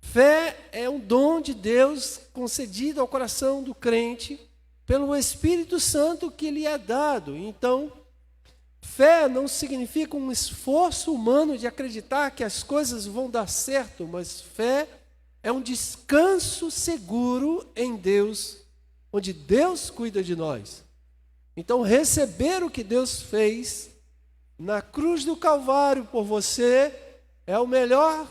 Fé é um dom de Deus concedido ao coração do crente pelo Espírito Santo que lhe é dado. Então, fé não significa um esforço humano de acreditar que as coisas vão dar certo, mas fé é um descanso seguro em Deus, onde Deus cuida de nós. Então, receber o que Deus fez na cruz do Calvário por você é o melhor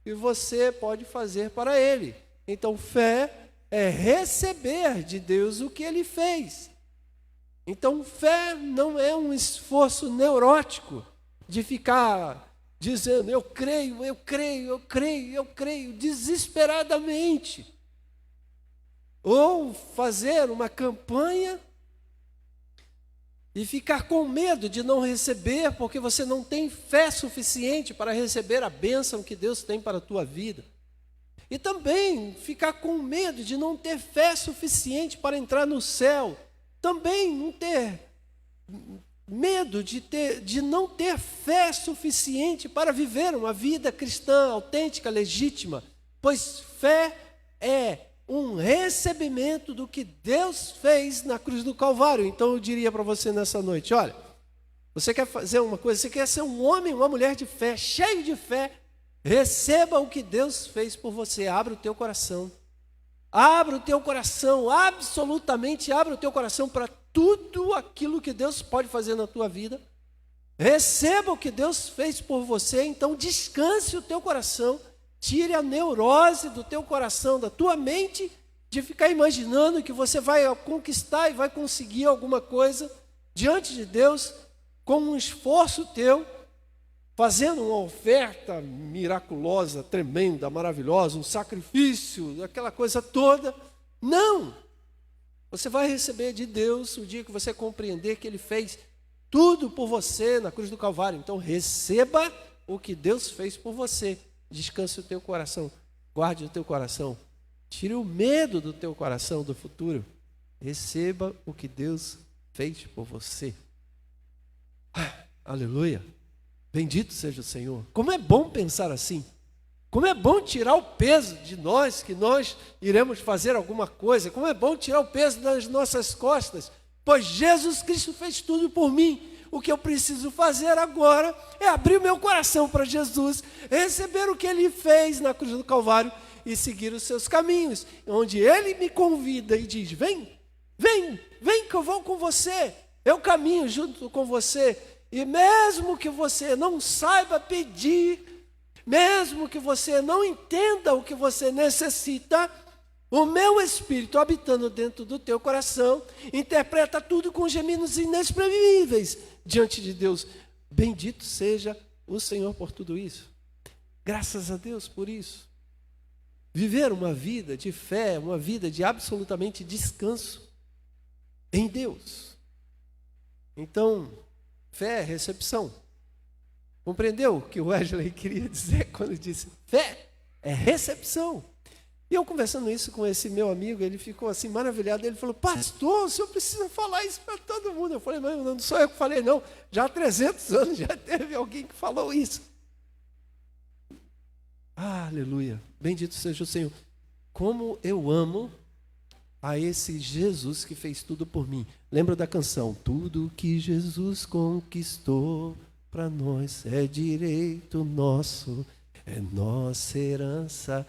que você pode fazer para Ele. Então, fé é receber de Deus o que Ele fez. Então, fé não é um esforço neurótico de ficar dizendo: eu creio, eu creio, eu creio, eu creio, desesperadamente. Ou fazer uma campanha e ficar com medo de não receber, porque você não tem fé suficiente para receber a bênção que Deus tem para a tua vida. E também ficar com medo de não ter fé suficiente para entrar no céu. Também não ter medo de não ter fé suficiente para viver uma vida cristã autêntica, legítima. Pois fé é um recebimento do que Deus fez na cruz do Calvário. Então eu diria para você nessa noite: olha, você quer fazer uma coisa, você quer ser um homem, uma mulher de fé, cheio de fé, receba o que Deus fez por você. Abra o teu coração. Abra o teu coração, absolutamente abra o teu coração para tudo aquilo que Deus pode fazer na tua vida. Receba o que Deus fez por você, então descanse o teu coração. Tire a neurose do teu coração, da tua mente, de ficar imaginando que você vai conquistar e vai conseguir alguma coisa diante de Deus com um esforço teu, fazendo uma oferta miraculosa, tremenda, maravilhosa, um sacrifício, aquela coisa toda. Não! Você vai receber de Deus o dia que você compreender que Ele fez tudo por você na cruz do Calvário. Então receba o que Deus fez por você. Descanse o teu coração, guarde o teu coração, tire o medo do teu coração do futuro. Receba o que Deus fez por você. Aleluia! Bendito seja o Senhor. Como é bom pensar assim. Como é bom tirar o peso de nós, que nós iremos fazer alguma coisa. Como é bom tirar o peso das nossas costas. Pois Jesus Cristo fez tudo por mim. O que eu preciso fazer agora é abrir o meu coração para Jesus, receber o que Ele fez na cruz do Calvário e seguir os seus caminhos, onde Ele me convida e diz: vem, vem, vem que eu vou com você, eu caminho junto com você. E mesmo que você não saiba pedir, mesmo que você não entenda o que você necessita, o meu Espírito habitando dentro do teu coração interpreta tudo com gemidos inexprimíveis diante de Deus. Bendito seja o Senhor por tudo isso. Graças a Deus por isso. Viver uma vida de fé, uma vida de absolutamente descanso em Deus. Então, fé é recepção. Compreendeu o que o Wesley queria dizer quando disse fé é recepção? E eu conversando isso com esse meu amigo, ele ficou assim maravilhado. Ele falou: pastor, o senhor precisa falar isso para todo mundo. Eu falei: mas não sou eu que falei, não. Já há 300 anos já teve alguém que falou isso. Aleluia. Bendito seja o Senhor. Como eu amo a esse Jesus que fez tudo por mim. Lembra da canção? Tudo que Jesus conquistou para nós é direito nosso, é nossa herança.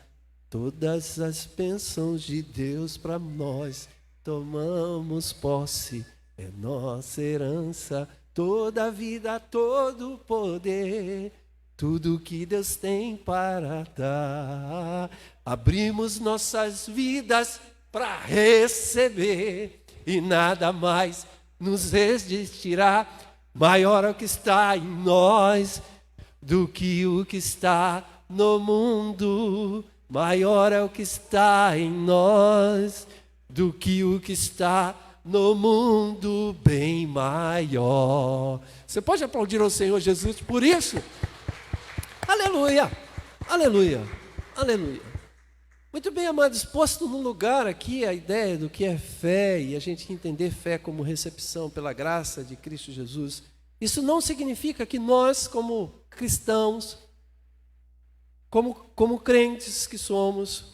Todas as bênçãos de Deus para nós tomamos posse, é nossa herança. Toda a vida, todo o poder, tudo que Deus tem para dar. Abrimos nossas vidas para receber e nada mais nos resistirá. Maior é o que está em nós do que o que está no mundo. Maior é o que está em nós do que o que está no mundo, bem maior. Você pode aplaudir ao Senhor Jesus por isso? Aleluia, aleluia, aleluia. Muito bem, amados, posto no lugar aqui a ideia do que é fé e a gente entender fé como recepção pela graça de Cristo Jesus. Isso não significa que nós, como cristãos, como crentes que somos,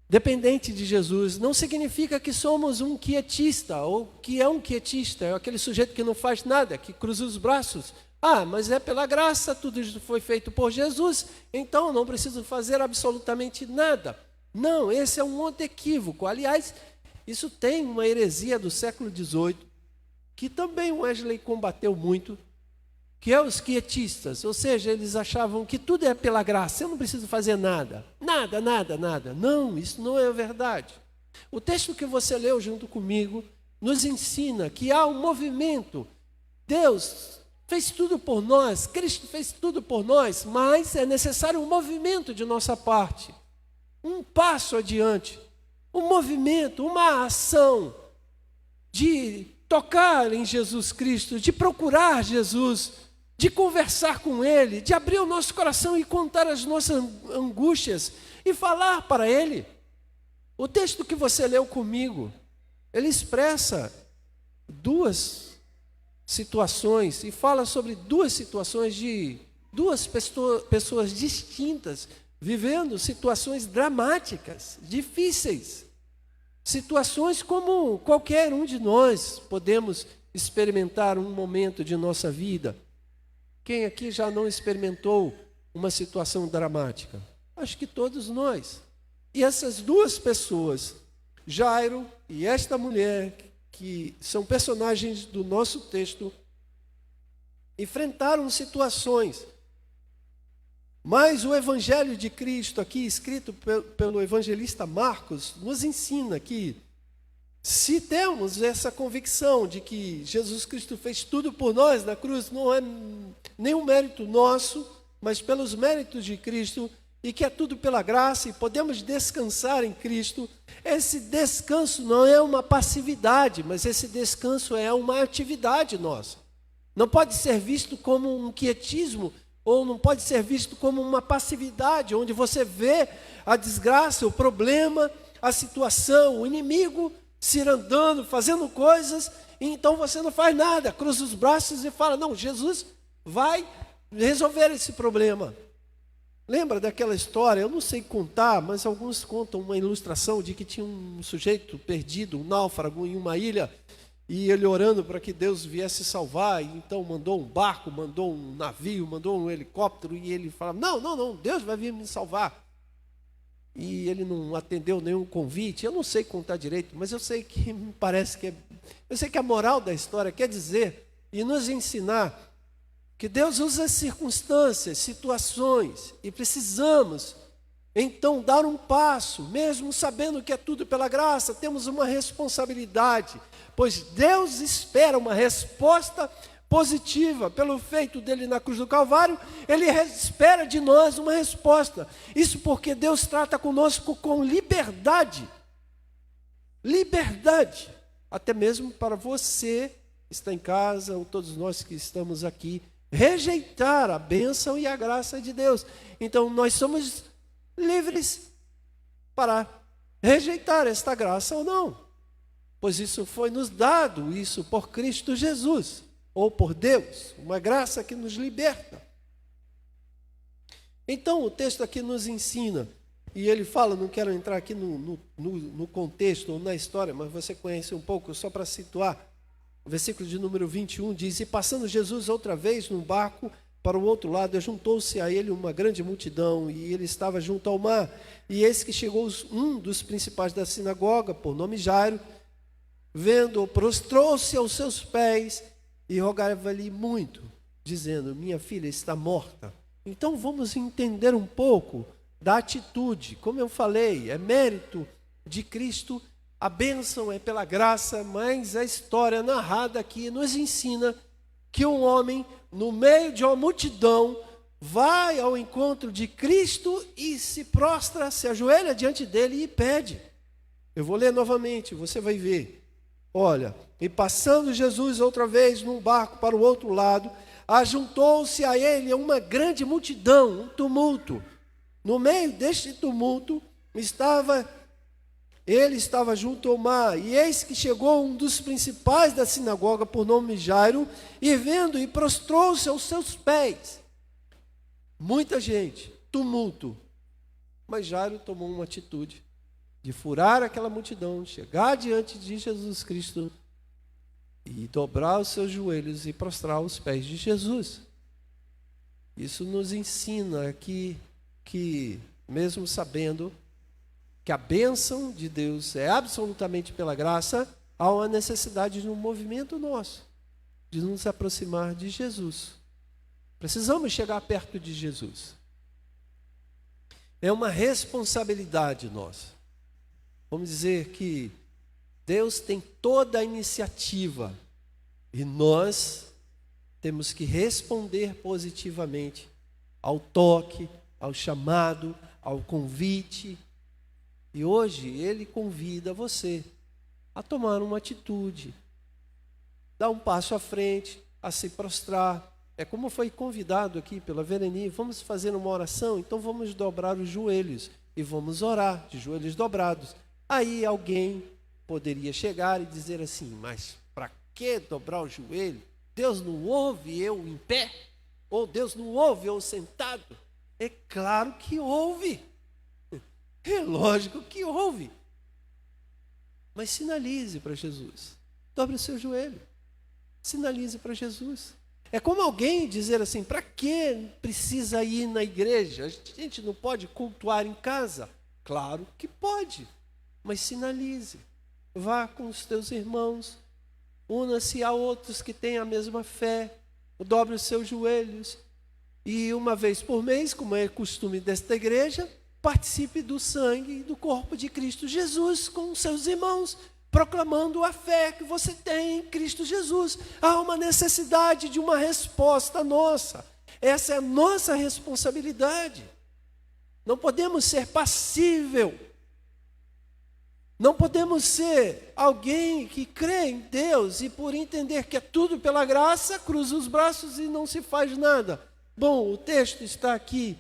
dependente de Jesus, não significa que somos um quietista, ou que é um quietista, é aquele sujeito que não faz nada, que cruza os braços. Mas é pela graça, tudo isso foi feito por Jesus, então não preciso fazer absolutamente nada. Não, esse é um outro equívoco. Aliás, isso tem uma heresia do século XVIII, que também o Wesley combateu muito, que é os quietistas, ou seja, eles achavam que tudo é pela graça, eu não preciso fazer nada, nada, nada, nada. Não, isso não é verdade. O texto que você leu junto comigo nos ensina que há um movimento. Deus fez tudo por nós, Cristo fez tudo por nós, mas é necessário um movimento de nossa parte, um passo adiante, um movimento, uma ação de tocar em Jesus Cristo, de procurar Jesus, de conversar com Ele, de abrir o nosso coração e contar as nossas angústias e falar para Ele. O texto que você leu comigo, ele expressa duas situações e fala sobre duas situações de duas pessoas distintas, vivendo situações dramáticas, difíceis. Situações como qualquer um de nós podemos experimentar um momento de nossa vida. Quem aqui já não experimentou uma situação dramática? Acho que todos nós. E essas duas pessoas, Jairo e esta mulher, que são personagens do nosso texto, enfrentaram situações. Mas o Evangelho de Cristo, aqui escrito pelo evangelista Marcos, nos ensina que, se temos essa convicção de que Jesus Cristo fez tudo por nós na cruz, não é nenhum mérito nosso, mas pelos méritos de Cristo, e que é tudo pela graça, e podemos descansar em Cristo, esse descanso não é uma passividade, mas esse descanso é uma atividade nossa. Não pode ser visto como um quietismo, ou não pode ser visto como uma passividade, onde você vê a desgraça, o problema, a situação, o inimigo se andando, fazendo coisas, e então você não faz nada, cruza os braços e fala, não, Jesus vai resolver esse problema. Lembra daquela história, eu não sei contar, mas alguns contam uma ilustração de que tinha um sujeito perdido, um náufrago em uma ilha, e ele orando para que Deus viesse salvar, e então mandou um barco, mandou um navio, mandou um helicóptero, e ele falava, não, Deus vai vir me salvar. E ele não atendeu nenhum convite, eu não sei contar direito, mas eu sei que me parece que eu sei que a moral da história quer dizer, e nos ensinar, que Deus usa circunstâncias, situações, e precisamos, então, dar um passo, mesmo sabendo que é tudo pela graça, temos uma responsabilidade, pois Deus espera uma resposta positiva pelo feito dele na cruz do Calvário, ele espera de nós uma resposta. Isso porque Deus trata conosco com liberdade. Liberdade, até mesmo para você que está em casa, ou todos nós que estamos aqui, rejeitar a bênção e a graça de Deus. Então, nós somos livres para rejeitar esta graça ou não, pois isso foi nos dado, isso por Cristo Jesus, ou por Deus, uma graça que nos liberta. Então, o texto aqui nos ensina, e ele fala, não quero entrar aqui no contexto ou na história, mas você conhece um pouco, só para situar. O versículo de número 21 diz, e passando Jesus outra vez num barco para o outro lado, juntou-se a ele uma grande multidão, e ele estava junto ao mar. E eis que chegou um dos principais da sinagoga, por nome Jairo, vendo-o, prostrou-se aos seus pés e rogava-lhe muito, dizendo, minha filha está morta. Então vamos entender um pouco da atitude. Como eu falei, é mérito de Cristo, a bênção é pela graça, mas a história narrada aqui nos ensina que um homem, no meio de uma multidão, vai ao encontro de Cristo e se prostra, se ajoelha diante dele e pede. Eu vou ler novamente, você vai ver. Olha, e passando Jesus outra vez num barco para o outro lado, ajuntou-se a ele uma grande multidão, um tumulto. No meio deste tumulto ele estava junto ao mar, e eis que chegou um dos principais da sinagoga, por nome Jairo, e vendo, e prostrou-se aos seus pés. Muita gente, tumulto. Mas Jairo tomou uma atitude de furar aquela multidão, chegar diante de Jesus Cristo e dobrar os seus joelhos e prostrar aos pés de Jesus. Isso nos ensina aqui que, mesmo sabendo que a bênção de Deus é absolutamente pela graça, há uma necessidade de um movimento nosso, de nos aproximar de Jesus. Precisamos chegar perto de Jesus. É uma responsabilidade nossa. Vamos dizer que Deus tem toda a iniciativa e nós temos que responder positivamente ao toque, ao chamado, ao convite. E hoje ele convida você a tomar uma atitude, dar um passo à frente, a se prostrar. É como foi convidado aqui pela Vereni, vamos fazer uma oração, então vamos dobrar os joelhos e vamos orar de joelhos dobrados. Aí alguém poderia chegar e dizer assim, mas para que dobrar o joelho? Deus não ouve eu em pé? Ou Deus não ouve eu sentado? É claro que ouve. É lógico que ouve. Mas sinalize para Jesus. Dobre o seu joelho. Sinalize para Jesus. É como alguém dizer assim, para que precisa ir na igreja? A gente não pode cultuar em casa? Claro que pode, mas sinalize. Vá com os teus irmãos, una-se a outros que têm a mesma fé, dobre os seus joelhos e uma vez por mês, como é costume desta igreja, participe do sangue e do corpo de Cristo Jesus com os seus irmãos, proclamando a fé que você tem em Cristo Jesus. Há uma necessidade de uma resposta nossa. Essa é a nossa responsabilidade. Não podemos ser passível. Não podemos ser alguém que crê em Deus e por entender que é tudo pela graça, cruza os braços e não se faz nada. Bom, o texto está aqui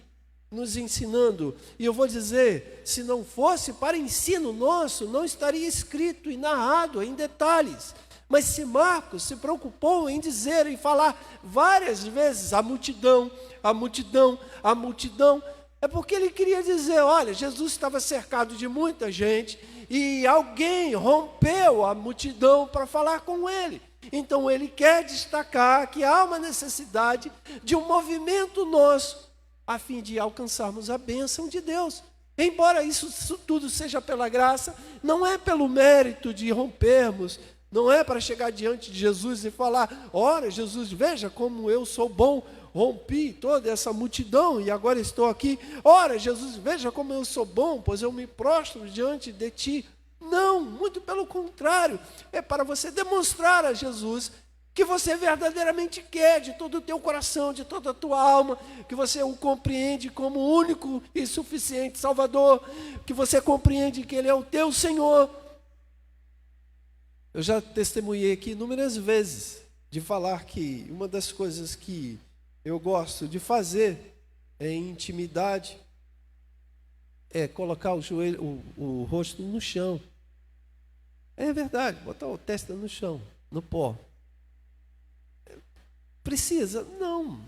nos ensinando, e eu vou dizer, se não fosse para ensino nosso, não estaria escrito e narrado em detalhes. Mas se Marcos se preocupou em dizer, em falar várias vezes a multidão, a multidão, a multidão, é porque ele queria dizer, olha, Jesus estava cercado de muita gente e alguém rompeu a multidão para falar com ele. Então ele quer destacar que há uma necessidade de um movimento nosso a fim de alcançarmos a bênção de Deus. Embora isso tudo seja pela graça, não é pelo mérito de rompermos, não é para chegar diante de Jesus e falar, olha Jesus, veja como eu sou bom, rompi toda essa multidão e agora estou aqui. Ora Jesus, veja como eu sou bom, pois eu me prostro diante de ti. Não, muito pelo contrário, é para você demonstrar a Jesus que você verdadeiramente quer de todo o teu coração, de toda a tua alma, que você o compreende como único e suficiente Salvador, que você compreende que Ele é o teu Senhor. Eu já testemunhei aqui inúmeras vezes de falar que uma das coisas que eu gosto de fazer em intimidade é colocar o joelho, o rosto no chão. É verdade, botar a testa no chão, no pó. Precisa? Não.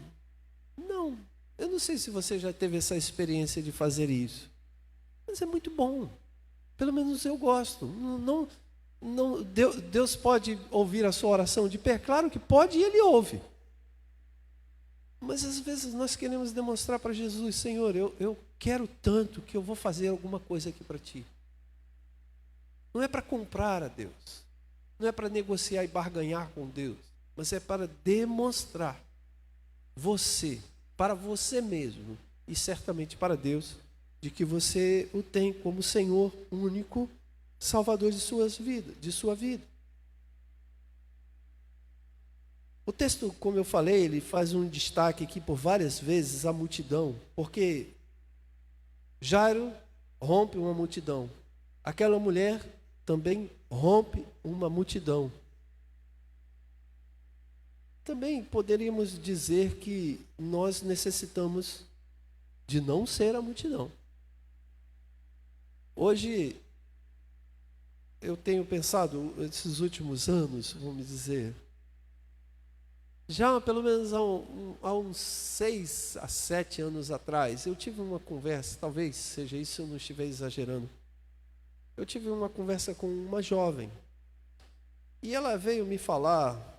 Eu não sei se você já teve essa experiência de fazer isso. Mas é muito bom. Pelo menos eu gosto. Deus pode ouvir a sua oração de pé? Claro que pode e Ele ouve. Mas às vezes nós queremos demonstrar para Jesus, Senhor, eu quero tanto que eu vou fazer alguma coisa aqui para Ti. Não é para comprar a Deus. Não é para negociar e barganhar com Deus. Mas é para demonstrar para você mesmo e certamente para Deus, de que você o tem como Senhor único, Salvador de sua vida. O texto, como eu falei, ele faz um destaque aqui por várias vezes a multidão, porque Jairo rompe uma multidão. Aquela mulher também rompe uma multidão. Também poderíamos dizer que nós necessitamos de não ser a multidão. Hoje, eu tenho pensado, esses últimos anos, vamos dizer, já pelo menos há uns 6 a 7 anos atrás, eu tive uma conversa, talvez seja isso se eu não estiver exagerando, eu tive uma conversa com uma jovem, e ela veio me falar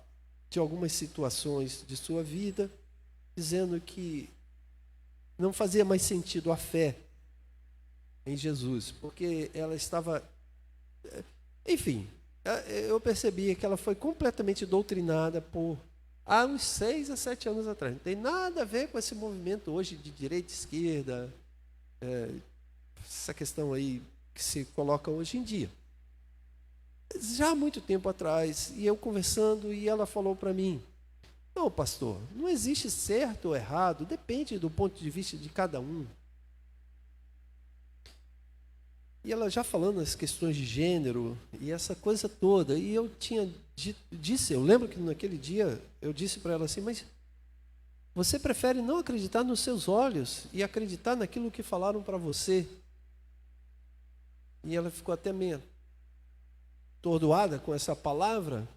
de algumas situações de sua vida, dizendo que não fazia mais sentido a fé em Jesus, porque ela estava... Enfim, eu percebia que ela foi completamente doutrinada há uns 6 a 7 anos atrás. Não tem nada a ver com esse movimento hoje de direita e esquerda, essa questão aí que se coloca hoje em dia. Já há muito tempo atrás, e eu conversando, e ela falou para mim, Não, pastor, não existe certo ou errado, depende do ponto de vista de cada um. E ela já falando as questões de gênero e essa coisa toda, e eu eu lembro que naquele dia eu disse para ela assim, mas você prefere não acreditar nos seus olhos e acreditar naquilo que falaram para você? E ela ficou até meio atordoada com essa palavra,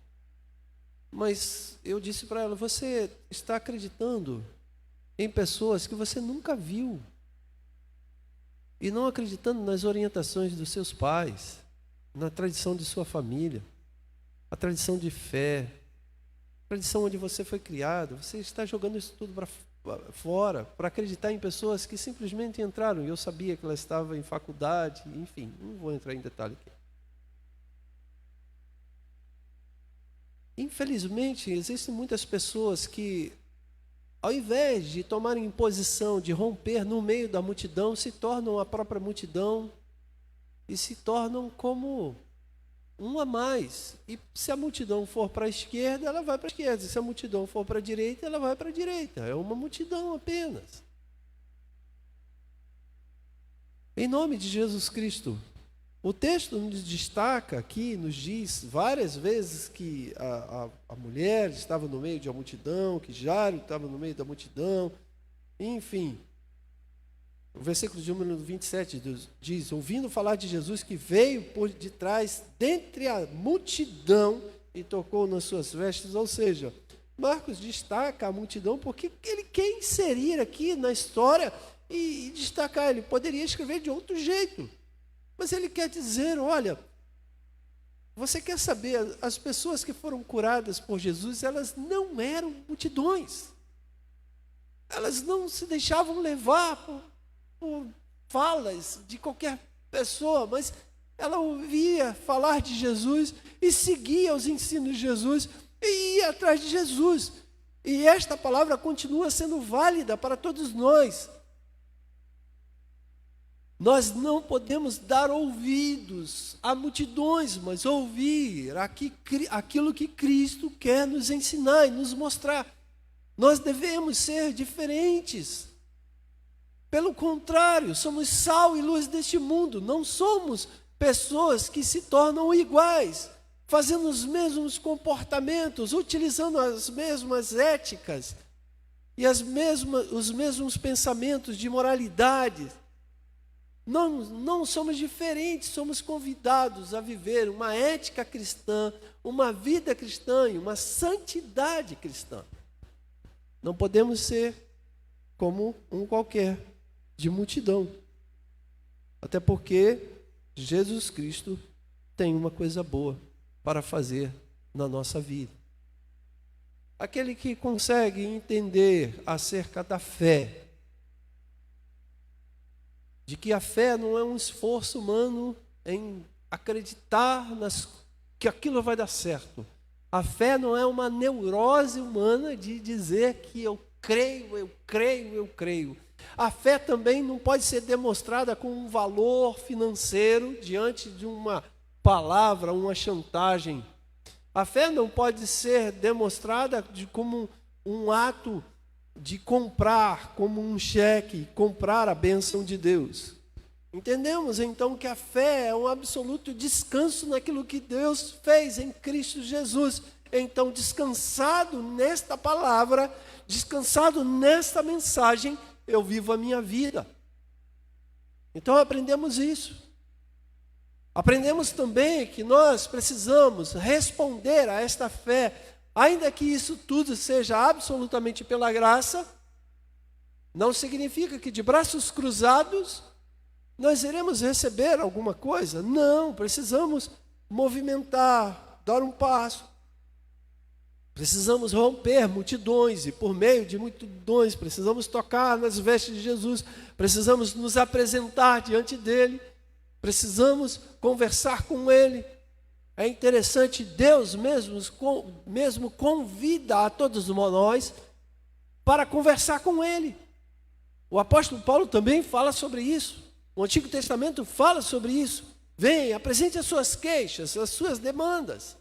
mas eu disse para ela, você está acreditando em pessoas que você nunca viu e não acreditando nas orientações dos seus pais, na tradição de sua família, a tradição de fé, a tradição onde você foi criado. Você está jogando isso tudo para fora para acreditar em pessoas que simplesmente entraram, e eu sabia que ela estava em faculdade, enfim, não vou entrar em detalhe aqui. Infelizmente, existem muitas pessoas que, ao invés de tomarem posição, de romper no meio da multidão, se tornam a própria multidão e se tornam como um a mais. E se a multidão for para a esquerda, ela vai para a esquerda. Se a multidão for para a direita, ela vai para a direita. É uma multidão apenas. Em nome de Jesus Cristo, o texto nos destaca aqui, nos diz várias vezes que a mulher estava no meio de uma multidão, que Jairo estava no meio da multidão, enfim. O versículo de número 27 diz, ouvindo falar de Jesus que veio por detrás, dentre a multidão, e tocou nas suas vestes, ou seja, Marcos destaca a multidão porque ele quer inserir aqui na história e destacar. Ele poderia escrever de outro jeito, mas ele quer dizer, olha, você quer saber, as pessoas que foram curadas por Jesus, elas não eram multidões, elas não se deixavam levar por falas de qualquer pessoa, mas ela ouvia falar de Jesus e seguia os ensinos de Jesus e ia atrás de Jesus. E esta palavra continua sendo válida para todos nós. Nós não podemos dar ouvidos a multidões, mas ouvir aquilo que Cristo quer nos ensinar e nos mostrar. Nós devemos ser diferentes. Pelo contrário, somos sal e luz deste mundo. Não somos pessoas que se tornam iguais, fazendo os mesmos comportamentos, utilizando as mesmas éticas e os mesmos pensamentos de moralidade. Não somos diferentes, somos convidados a viver uma ética cristã, uma vida cristã e uma santidade cristã. Não podemos ser como um qualquer, de multidão. Até porque Jesus Cristo tem uma coisa boa para fazer na nossa vida. Aquele que consegue entender acerca da fé, de que a fé não é um esforço humano em acreditar que aquilo vai dar certo. A fé não é uma neurose humana de dizer que eu creio, eu creio, eu creio. A fé também não pode ser demonstrada com um valor financeiro diante de uma palavra, uma chantagem. A fé não pode ser demonstrada como um ato de comprar, como um cheque, comprar a bênção de Deus. Entendemos então que a fé é um absoluto descanso naquilo que Deus fez em Cristo Jesus. Então, descansado nesta palavra, descansado nesta mensagem, eu vivo a minha vida. Então aprendemos isso. Aprendemos também que nós precisamos responder a esta fé, ainda que isso tudo seja absolutamente pela graça. Não significa que de braços cruzados nós iremos receber alguma coisa. Não, precisamos movimentar, dar um passo. Precisamos romper multidões, e por meio de multidões precisamos tocar nas vestes de Jesus, precisamos nos apresentar diante dele, precisamos conversar com ele. É interessante, Deus mesmo convida a todos nós para conversar com ele. O apóstolo Paulo também fala sobre isso, o Antigo Testamento fala sobre isso. Vem, apresente as suas queixas, as suas demandas.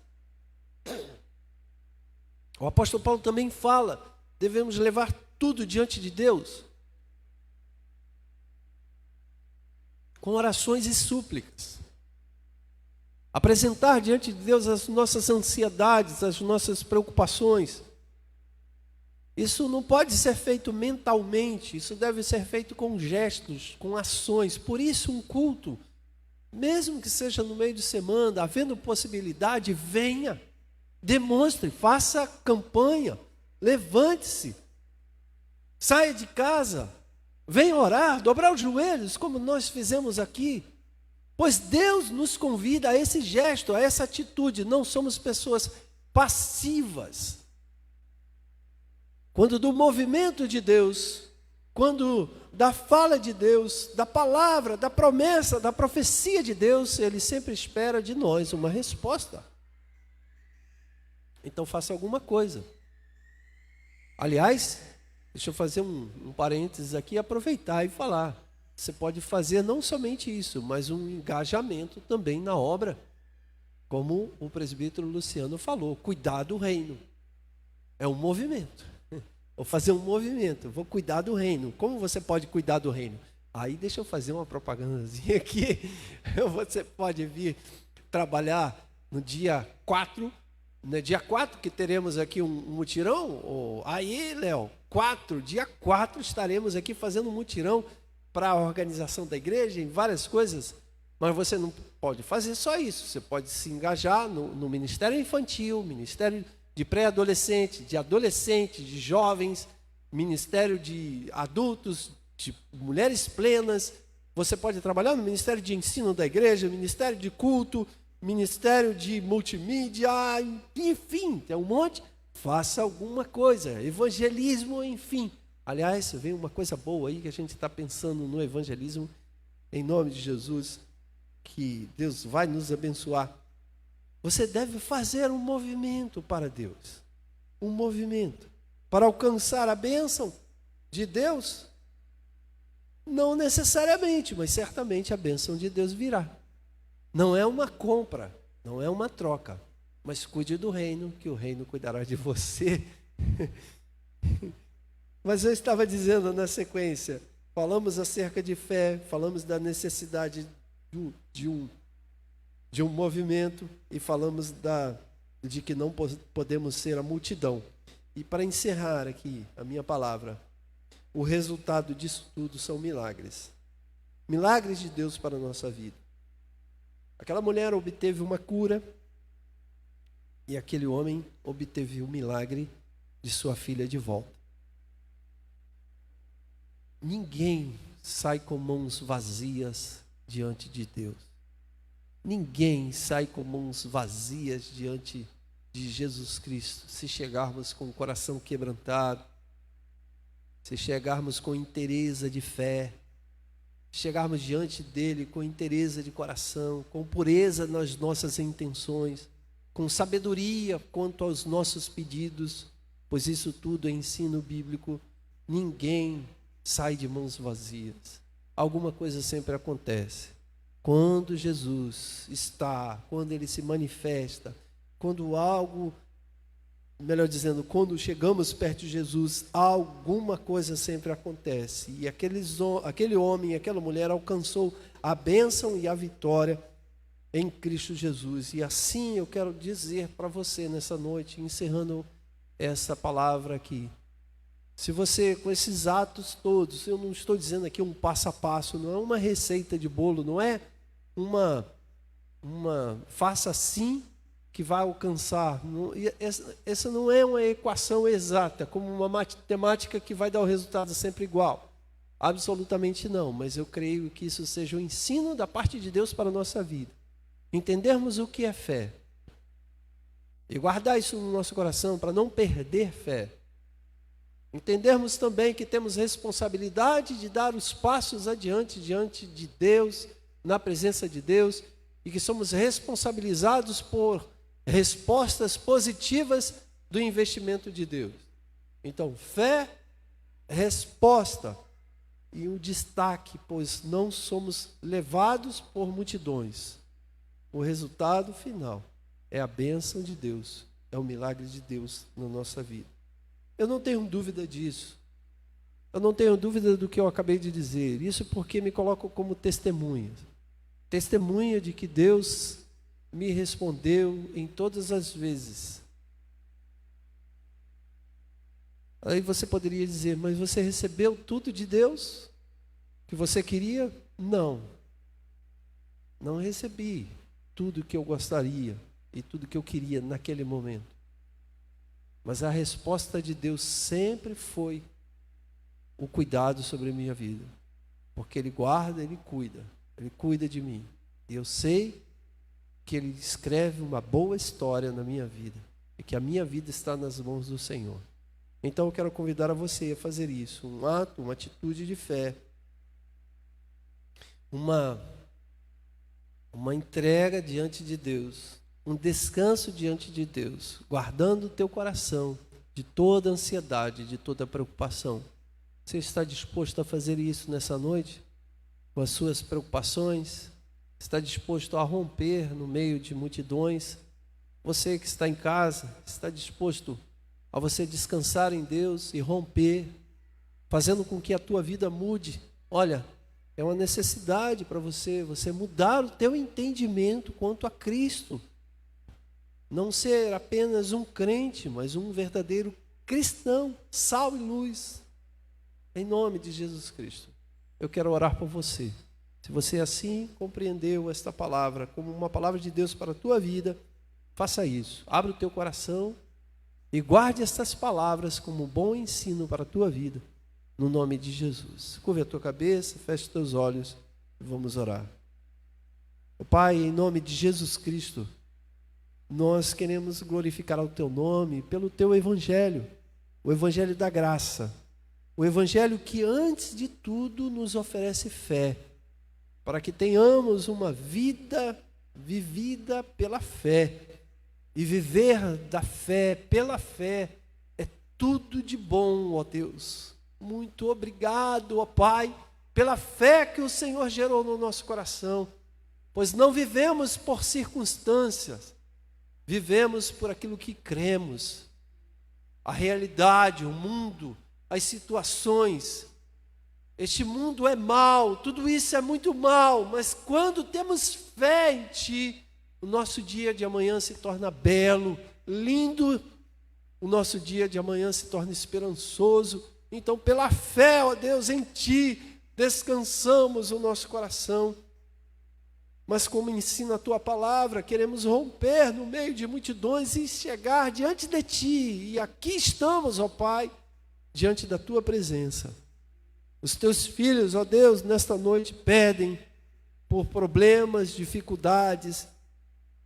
O apóstolo Paulo também fala, devemos levar tudo diante de Deus, com orações e súplicas. Apresentar diante de Deus as nossas ansiedades, as nossas preocupações. Isso não pode ser feito mentalmente, isso deve ser feito com gestos, com ações. Por isso, um culto, mesmo que seja no meio de semana, havendo possibilidade, venha, demonstre, faça campanha, levante-se, saia de casa, venha orar, dobrar os joelhos, como nós fizemos aqui. Pois Deus nos convida a esse gesto, a essa atitude. Não somos pessoas passivas. Quando do movimento de Deus, quando da fala de Deus, da palavra, da promessa, da profecia de Deus, Ele sempre espera de nós uma resposta. Então faça alguma coisa. Aliás, deixa eu fazer um parênteses aqui, aproveitar e falar. Você pode fazer não somente isso, mas um engajamento também na obra, como o presbítero Luciano falou, cuidar do reino. É um movimento. Vou fazer um movimento, vou cuidar do reino. Como você pode cuidar do reino? Aí deixa eu fazer uma propagandazinha aqui. Você pode vir trabalhar no dia 4, no dia 4 que teremos aqui um mutirão. Aí, Léo, dia 4 estaremos aqui fazendo um mutirão para a organização da igreja, em várias coisas. Mas você não pode fazer só isso. Você pode se engajar no ministério infantil, ministério de pré-adolescente, de jovens, ministério de adultos, de mulheres plenas. Você pode trabalhar no ministério de ensino da igreja, ministério de culto, ministério de multimídia, enfim, tem um monte. Faça alguma coisa, evangelismo, enfim. Aliás, vem uma coisa boa aí que a gente está pensando no evangelismo, em nome de Jesus, que Deus vai nos abençoar. Você deve fazer um movimento para Deus, um movimento para alcançar a bênção de Deus. Não necessariamente, mas certamente a bênção de Deus virá. Não é uma compra, não é uma troca, mas cuide do reino, que o reino cuidará de você. Mas eu estava dizendo na sequência, falamos acerca de fé, falamos da necessidade de um movimento e falamos de que não podemos ser a multidão. E para encerrar aqui a minha palavra, o resultado disso tudo são milagres. Milagres de Deus para a nossa vida. Aquela mulher obteve uma cura e aquele homem obteve o milagre de sua filha de volta. Ninguém sai com mãos vazias diante de Deus. Ninguém sai com mãos vazias diante de Jesus Cristo. Se chegarmos com o coração quebrantado, se chegarmos com inteireza de fé, chegarmos diante dele com inteireza de coração, com pureza nas nossas intenções, com sabedoria quanto aos nossos pedidos, pois isso tudo é ensino bíblico. Ninguém sai de mãos vazias. Alguma coisa sempre acontece. Quando Jesus está, quando ele se manifesta, quando algo, melhor dizendo, quando chegamos perto de Jesus, alguma coisa sempre acontece. E aquele homem, aquela mulher alcançou a bênção e a vitória em Cristo Jesus. E assim eu quero dizer para você nessa noite, encerrando essa palavra aqui. Se você, com esses atos todos, eu não estou dizendo aqui um passo a passo, não é uma receita de bolo, não é faça assim que vai alcançar. Essa não é uma equação exata, como uma matemática que vai dar o resultado sempre igual. Absolutamente não, mas eu creio que isso seja um ensino da parte de Deus para a nossa vida. Entendermos o que é fé e guardar isso no nosso coração para não perder fé. Entendermos também que temos responsabilidade de dar os passos adiante diante de Deus, na presença de Deus, e que somos responsabilizados por respostas positivas do investimento de Deus. Então, fé, resposta e um destaque, pois não somos levados por multidões. O resultado final é a bênção de Deus, é o milagre de Deus na nossa vida. Eu não tenho dúvida disso. Eu não tenho dúvida do que eu acabei de dizer. Isso porque me coloco como testemunha. Testemunha de que Deus me respondeu em todas as vezes. Aí você poderia dizer, mas você recebeu tudo de Deus que você queria? Não. Não recebi tudo que eu gostaria e tudo que eu queria naquele momento. Mas a resposta de Deus sempre foi o cuidado sobre a minha vida. Porque Ele guarda, Ele cuida de mim. E eu sei que Ele escreve uma boa história na minha vida. E que a minha vida está nas mãos do Senhor. Então eu quero convidar a você a fazer isso. Um ato, uma atitude de fé. Uma entrega diante de Deus. Um descanso diante de Deus. Guardando o teu coração de toda ansiedade, de toda preocupação. Você está disposto a fazer isso nessa noite? Com as suas preocupações? Está disposto a romper no meio de multidões? Você que está em casa, está disposto a você descansar em Deus e romper, fazendo com que a tua vida mude? Olha, é uma necessidade para você mudar o teu entendimento quanto a Cristo. Não ser apenas um crente, mas um verdadeiro cristão, sal e luz. Em nome de Jesus Cristo, eu quero orar por você. Se você assim compreendeu esta palavra como uma palavra de Deus para a tua vida, faça isso. Abra o teu coração e guarde estas palavras como um bom ensino para a tua vida, no nome de Jesus. Curva a tua cabeça, feche os teus olhos e vamos orar. Pai, em nome de Jesus Cristo, nós queremos glorificar o teu nome pelo teu evangelho, o evangelho da graça, o evangelho que antes de tudo nos oferece fé, para que tenhamos uma vida vivida pela fé. E viver da fé, pela fé, é tudo de bom, ó Deus. Muito obrigado, ó Pai, pela fé que o Senhor gerou no nosso coração. Pois não vivemos por circunstâncias, vivemos por aquilo que cremos. A realidade, o mundo, as situações. Este mundo é mau, tudo isso é muito mau, mas quando temos fé em Ti, o nosso dia de amanhã se torna belo, lindo. O nosso dia de amanhã se torna esperançoso. Então, pela fé, ó Deus, em Ti, descansamos o nosso coração. Mas como ensina a Tua palavra, queremos romper no meio de multidões e chegar diante de Ti. E aqui estamos, ó Pai, diante da Tua presença. Os Teus filhos, ó Deus, nesta noite pedem por problemas, dificuldades,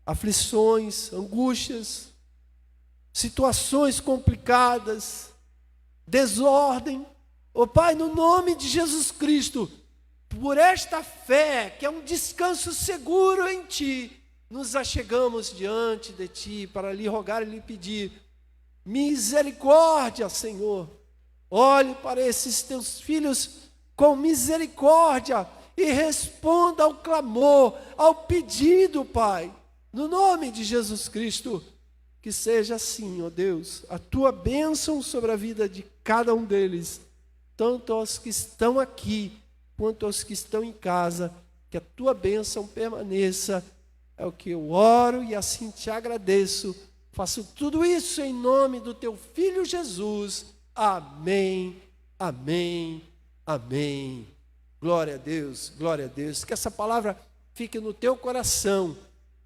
aflições, angústias, situações complicadas, desordem. Ó Pai, no nome de Jesus Cristo, por esta fé, que é um descanso seguro em Ti, nos achegamos diante de Ti para lhe rogar e lhe pedir misericórdia, Senhor. Olhe para esses Teus filhos com misericórdia e responda ao clamor, ao pedido, Pai. No nome de Jesus Cristo, que seja assim, ó Deus, a Tua bênção sobre a vida de cada um deles, tanto aos que estão aqui, quanto aos que estão em casa, que a Tua bênção permaneça. É o que eu oro e assim Te agradeço. Faço tudo isso em nome do Teu Filho Jesus. Amém, amém, amém. Glória a Deus, glória a Deus. Que essa palavra fique no teu coração,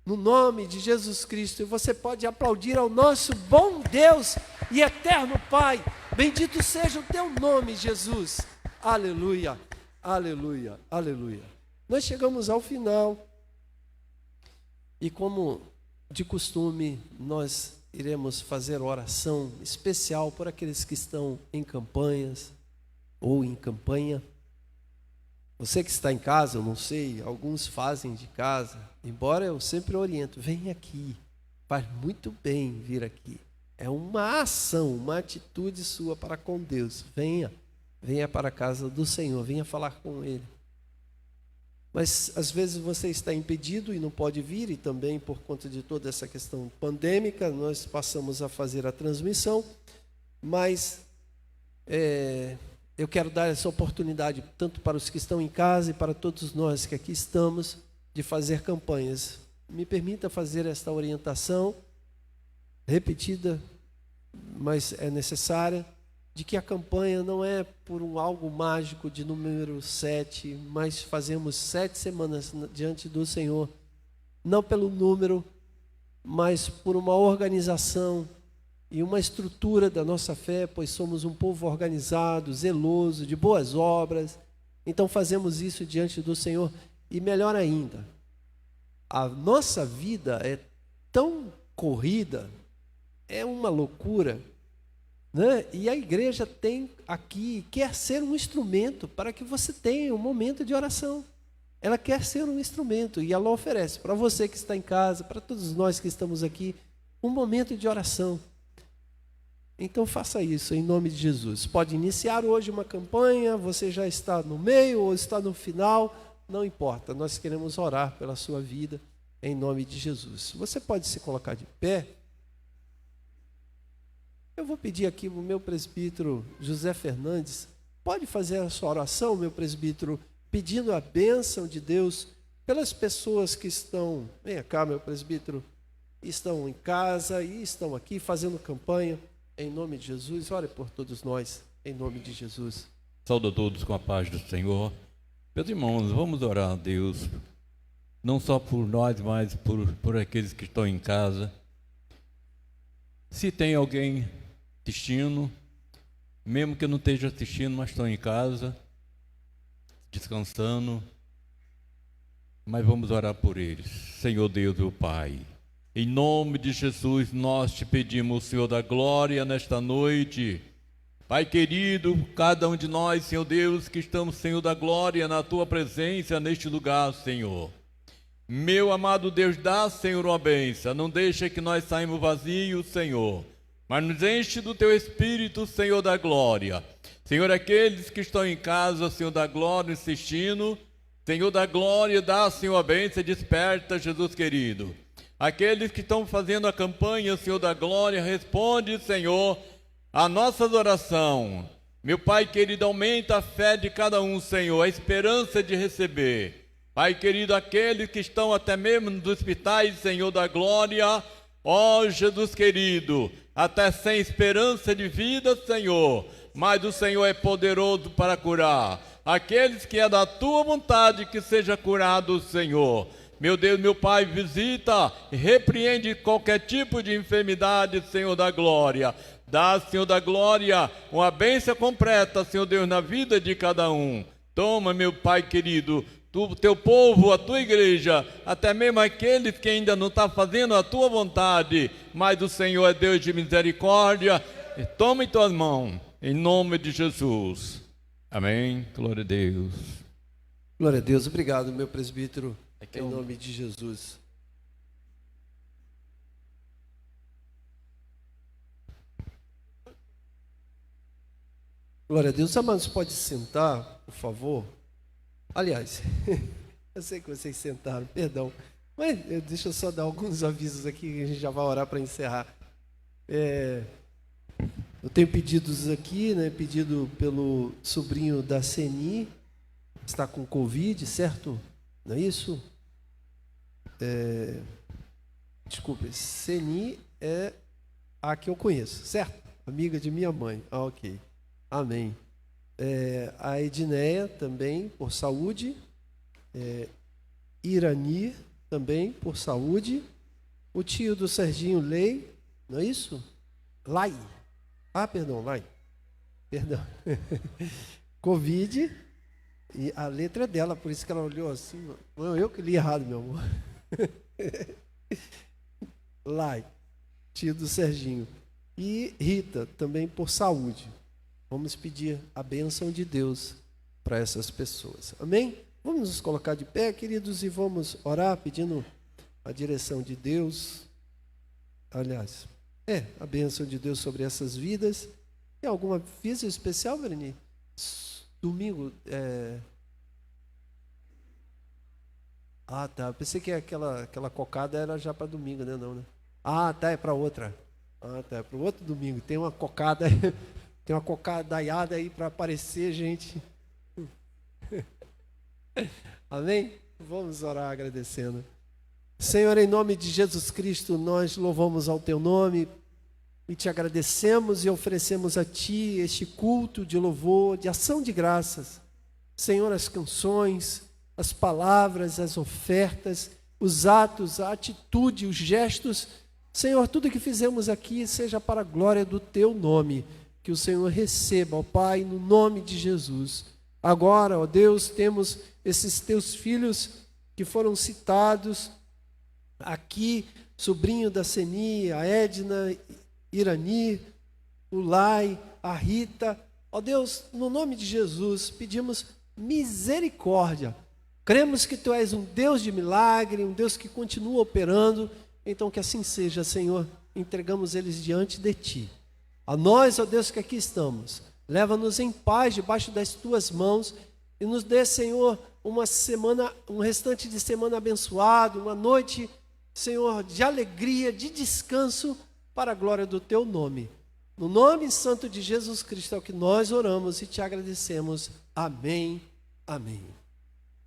no nome de Jesus Cristo. E você pode aplaudir ao nosso bom Deus e eterno Pai. Bendito seja o teu nome, Jesus. Aleluia, aleluia, aleluia. Nós chegamos ao final. E como de costume, nós iremos fazer oração especial por aqueles que estão em campanhas ou em campanha. Você que está em casa, eu não sei, alguns fazem de casa, embora eu sempre oriento, vem aqui, faz muito bem vir aqui. É uma ação, uma atitude sua para com Deus. Venha para a casa do Senhor, venha falar com Ele. mas às vezes você está impedido e não pode vir, e também por conta de toda essa questão pandêmica, nós passamos a fazer a transmissão, mas eu quero dar essa oportunidade, tanto para os que estão em casa e para todos nós que aqui estamos, de fazer campanhas. Me permita fazer esta orientação, repetida, mas é necessária, de que a campanha não é por algo mágico de número 7, mas fazemos 7 semanas diante do Senhor, não pelo número, mas por uma organização e uma estrutura da nossa fé, pois somos um povo organizado, zeloso, de boas obras. Então fazemos isso diante do Senhor. E melhor ainda, a nossa vida é tão corrida, é uma loucura, né? E a igreja tem aqui, quer ser um instrumento para que você tenha um momento de oração. Ela quer ser um instrumento e ela oferece para você que está em casa, para todos nós que estamos aqui, um momento de oração. Então faça isso em nome de Jesus. Pode iniciar hoje uma campanha, você já está no meio ou está no final, não importa, nós queremos orar pela sua vida em nome de Jesus. Você pode se colocar de pé. Eu vou pedir aqui o meu presbítero José Fernandes, pode fazer a sua oração, meu presbítero, pedindo a bênção de Deus pelas pessoas que estão, venha cá, meu presbítero, estão em casa e estão aqui fazendo campanha, em nome de Jesus. Ore por todos nós, em nome de Jesus. Saúdo a todos com a paz do Senhor. Meus irmãos, vamos orar a Deus, não só por nós, mas por aqueles que estão em casa. Se tem alguém assistindo, mesmo que eu não esteja assistindo, mas estão em casa, descansando, mas vamos orar por eles. Senhor Deus, meu Pai, em nome de Jesus, nós te pedimos, Senhor da glória, nesta noite. Pai querido, cada um de nós, Senhor Deus, que estamos, Senhor da glória, na Tua presença neste lugar, Senhor. Meu amado Deus, dá, Senhor, uma bênção. Não deixa que nós saímos vazios, Senhor, mas nos enche do Teu Espírito, Senhor da glória. Senhor, aqueles que estão em casa, Senhor da glória, assistindo, Senhor da glória, dá, Senhor, a bênção, desperta, Jesus querido. Aqueles que estão fazendo a campanha, Senhor da glória, responde, Senhor, a nossa oração. Meu Pai querido, aumenta a fé de cada um, Senhor, a esperança de receber. Pai querido, aqueles que estão até mesmo nos hospitais, Senhor da glória, ó Jesus querido, até sem esperança de vida, Senhor, mas o Senhor é poderoso para curar. Aqueles que é da Tua vontade que seja curado, Senhor. Meu Deus, meu Pai, visita e repreende qualquer tipo de enfermidade, Senhor da glória. Dá, Senhor da glória, uma bênção completa, Senhor Deus, na vida de cada um. Toma, meu Pai querido, teu povo, a tua igreja, até mesmo aqueles que ainda não estão fazendo a tua vontade, mas o Senhor é Deus de misericórdia. E toma em tuas mãos, em nome de Jesus. Amém. Glória a Deus. Glória a Deus. Obrigado, meu presbítero, em nome de Jesus. Glória a Deus. Amados, pode sentar, por favor. Aliás, eu sei que vocês sentaram, perdão, mas deixa eu só dar alguns avisos aqui, que a gente já vai orar para encerrar. Eu tenho pedidos aqui, né? Pedido pelo sobrinho da Seni, está com Covid, certo? Não é isso? Desculpe, Seni é a que eu conheço, certo? Amiga de minha mãe. Ah, ok. Amém. A Edneia também por saúde, Irani também por saúde, o tio do Serginho Lei, não é isso? Lai, Lai, perdão, Covid, e a letra é dela, por isso que ela olhou assim, não, eu que li errado, meu amor. Lai, tio do Serginho, e Rita também por saúde. Vamos pedir a bênção de Deus para essas pessoas. Amém? Vamos nos colocar de pé, queridos, e vamos orar pedindo a direção de Deus. Aliás, a bênção de Deus sobre essas vidas. Tem alguma aviso especial, Vereni? Domingo, Ah, tá. Eu pensei que aquela cocada era já para domingo, né? Não, né? Ah, tá. É para outra. Ah, tá. É para o outro domingo. Tem uma cocada, tem uma cocadaiada aí para aparecer, gente. Amém? Vamos orar agradecendo. Senhor, em nome de Jesus Cristo, nós louvamos ao teu nome e te agradecemos e oferecemos a ti este culto de louvor, de ação de graças. Senhor, as canções, as palavras, as ofertas, os atos, a atitude, os gestos, Senhor, tudo que fizemos aqui seja para a glória do teu nome, que o Senhor receba, ó Pai, no nome de Jesus. Agora, ó Deus, temos esses teus filhos que foram citados aqui, sobrinho da Seni, a Edna, Irani, o Lai, a Rita. Ó Deus, no nome de Jesus, pedimos misericórdia. Cremos que tu és um Deus de milagre, um Deus que continua operando. Então que assim seja, Senhor. Entregamos eles diante de ti. A nós, ó Deus, que aqui estamos, leva-nos em paz debaixo das tuas mãos e nos dê, Senhor, uma semana, um restante de semana abençoado, uma noite, Senhor, de alegria, de descanso, para a glória do teu nome. No nome santo de Jesus Cristo é o que nós oramos e te agradecemos. Amém. Amém.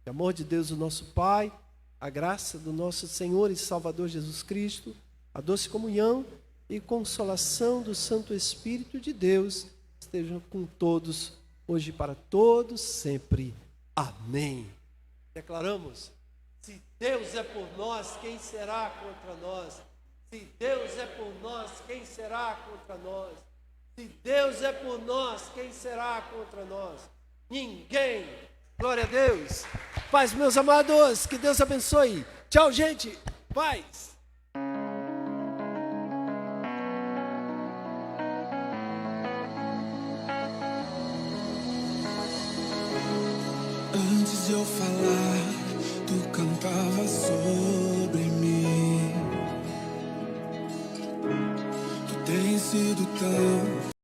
O amor de Deus, o nosso Pai, a graça do nosso Senhor e Salvador Jesus Cristo, a doce comunhão e consolação do Santo Espírito de Deus estejam com todos, hoje e para todos, sempre. Amém. Declaramos: se Deus é por nós, quem será contra nós? Se Deus é por nós, quem será contra nós? Se Deus é por nós, quem será contra nós? Ninguém. Glória a Deus. Paz, meus amados, que Deus abençoe. Tchau, gente. Paz. Antes de eu falar, tu cantava sobre mim. Tu tens sido tão